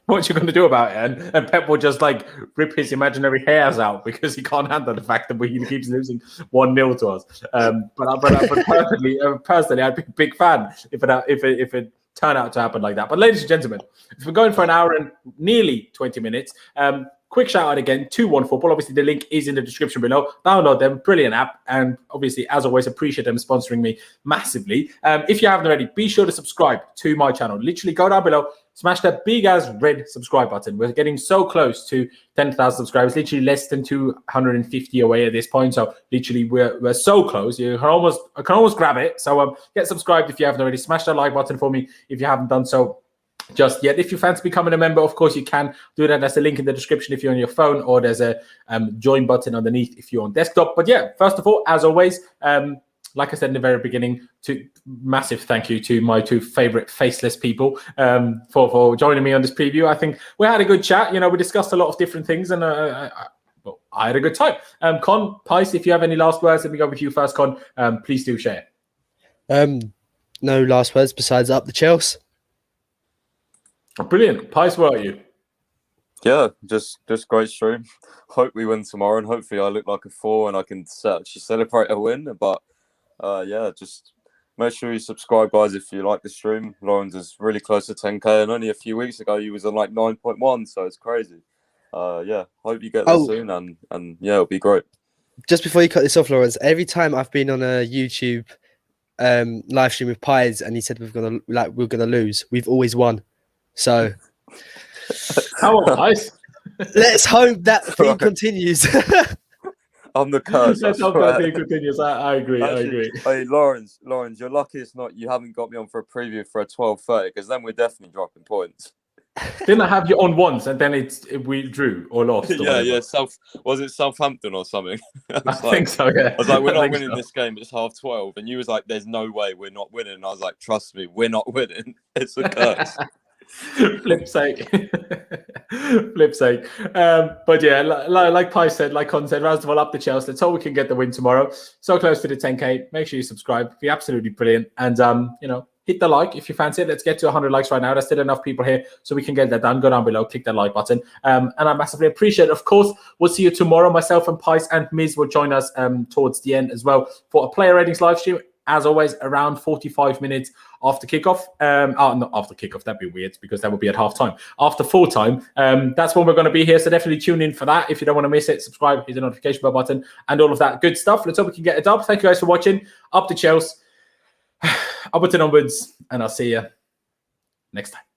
What you going to do about it? And Pep will just like rip his imaginary hairs out because he can't handle the fact that he keeps losing 1-0 to us. But personally, I'd be a big fan if it turned out to happen like that. But ladies and gentlemen, if we're going for an hour and nearly 20 minutes, quick shout out again to OneFootball. Obviously, the link is in the description below. Download them, brilliant app. And obviously, as always, appreciate them sponsoring me massively. If you haven't already, be sure to subscribe to my channel. Literally go down below, smash that big ass red subscribe button. We're getting so close to 10,000 subscribers, literally less than 250 away at this point. So literally, we're so close. I can almost grab it. So get subscribed if you haven't already. Smash that like button for me if you haven't done so just yet. If you fancy becoming a member, of course you can do that. There's a link in the description if you're on your phone, or there's a join button underneath if you're on desktop. But yeah, first of all, as always, like I said in the very beginning, massive thank you to my two favorite faceless people for joining me on this preview. I think we had a good chat. We discussed a lot of different things, and I had a good time. Con, Pys, if you have any last words, let me go with you first, Con. Please do share. No last words besides up the Chelsea. Brilliant. Pys, where are you? Yeah, just great stream. Hope we win tomorrow, and hopefully I look like a 4 and I can actually celebrate a win. But yeah, just make sure you subscribe, guys, if you like the stream. Laurenz is really close to 10k, and only a few weeks ago he was on like 9.1, so it's crazy. Yeah, hope you get there soon, and yeah, it'll be great. Just before you cut this off, Laurenz, every time I've been on a YouTube live stream with Pies and he said we're gonna lose, we've always won. So how nice. Let's hope that thing continues. I'm the curse. Let's hope that thing continues. I agree. Actually, I agree. Hey, Laurenz, you're lucky you haven't got me on for a preview for a 12:30, because then we're definitely dropping points. Didn't I have you on once and then we drew or lost? Or yeah. Was it Southampton or something? I think so. Yeah. I was like, we're not winning this game. It's 12:30, and you was like, "There's no way we're not winning." And I was like, "Trust me, we're not winning. It's a curse." Flip sake. But yeah, like Pi said, like Con said, round of all up the Chelsea. Let's hope we can get the win tomorrow. So close to the 10k. Make sure you subscribe. It'd be absolutely brilliant. And hit the like if you fancy it. Let's get to 100 likes right now. There's still enough people here so we can get that done. Go down below, click that like button. And I massively appreciate it. Of course, we'll see you tomorrow. Myself and Pice and Miz will join us towards the end as well for a player ratings live stream. As always, around 45 minutes after kickoff. Not after kickoff, that'd be weird because that would be at half time. After full time, that's when we're going to be here. So definitely tune in for that. If you don't want to miss it, subscribe, hit the notification bell button, and all of that good stuff. Let's hope we can get a dub. Thank you guys for watching. Up the Chelsea, upwards and onwards, and I'll see you next time.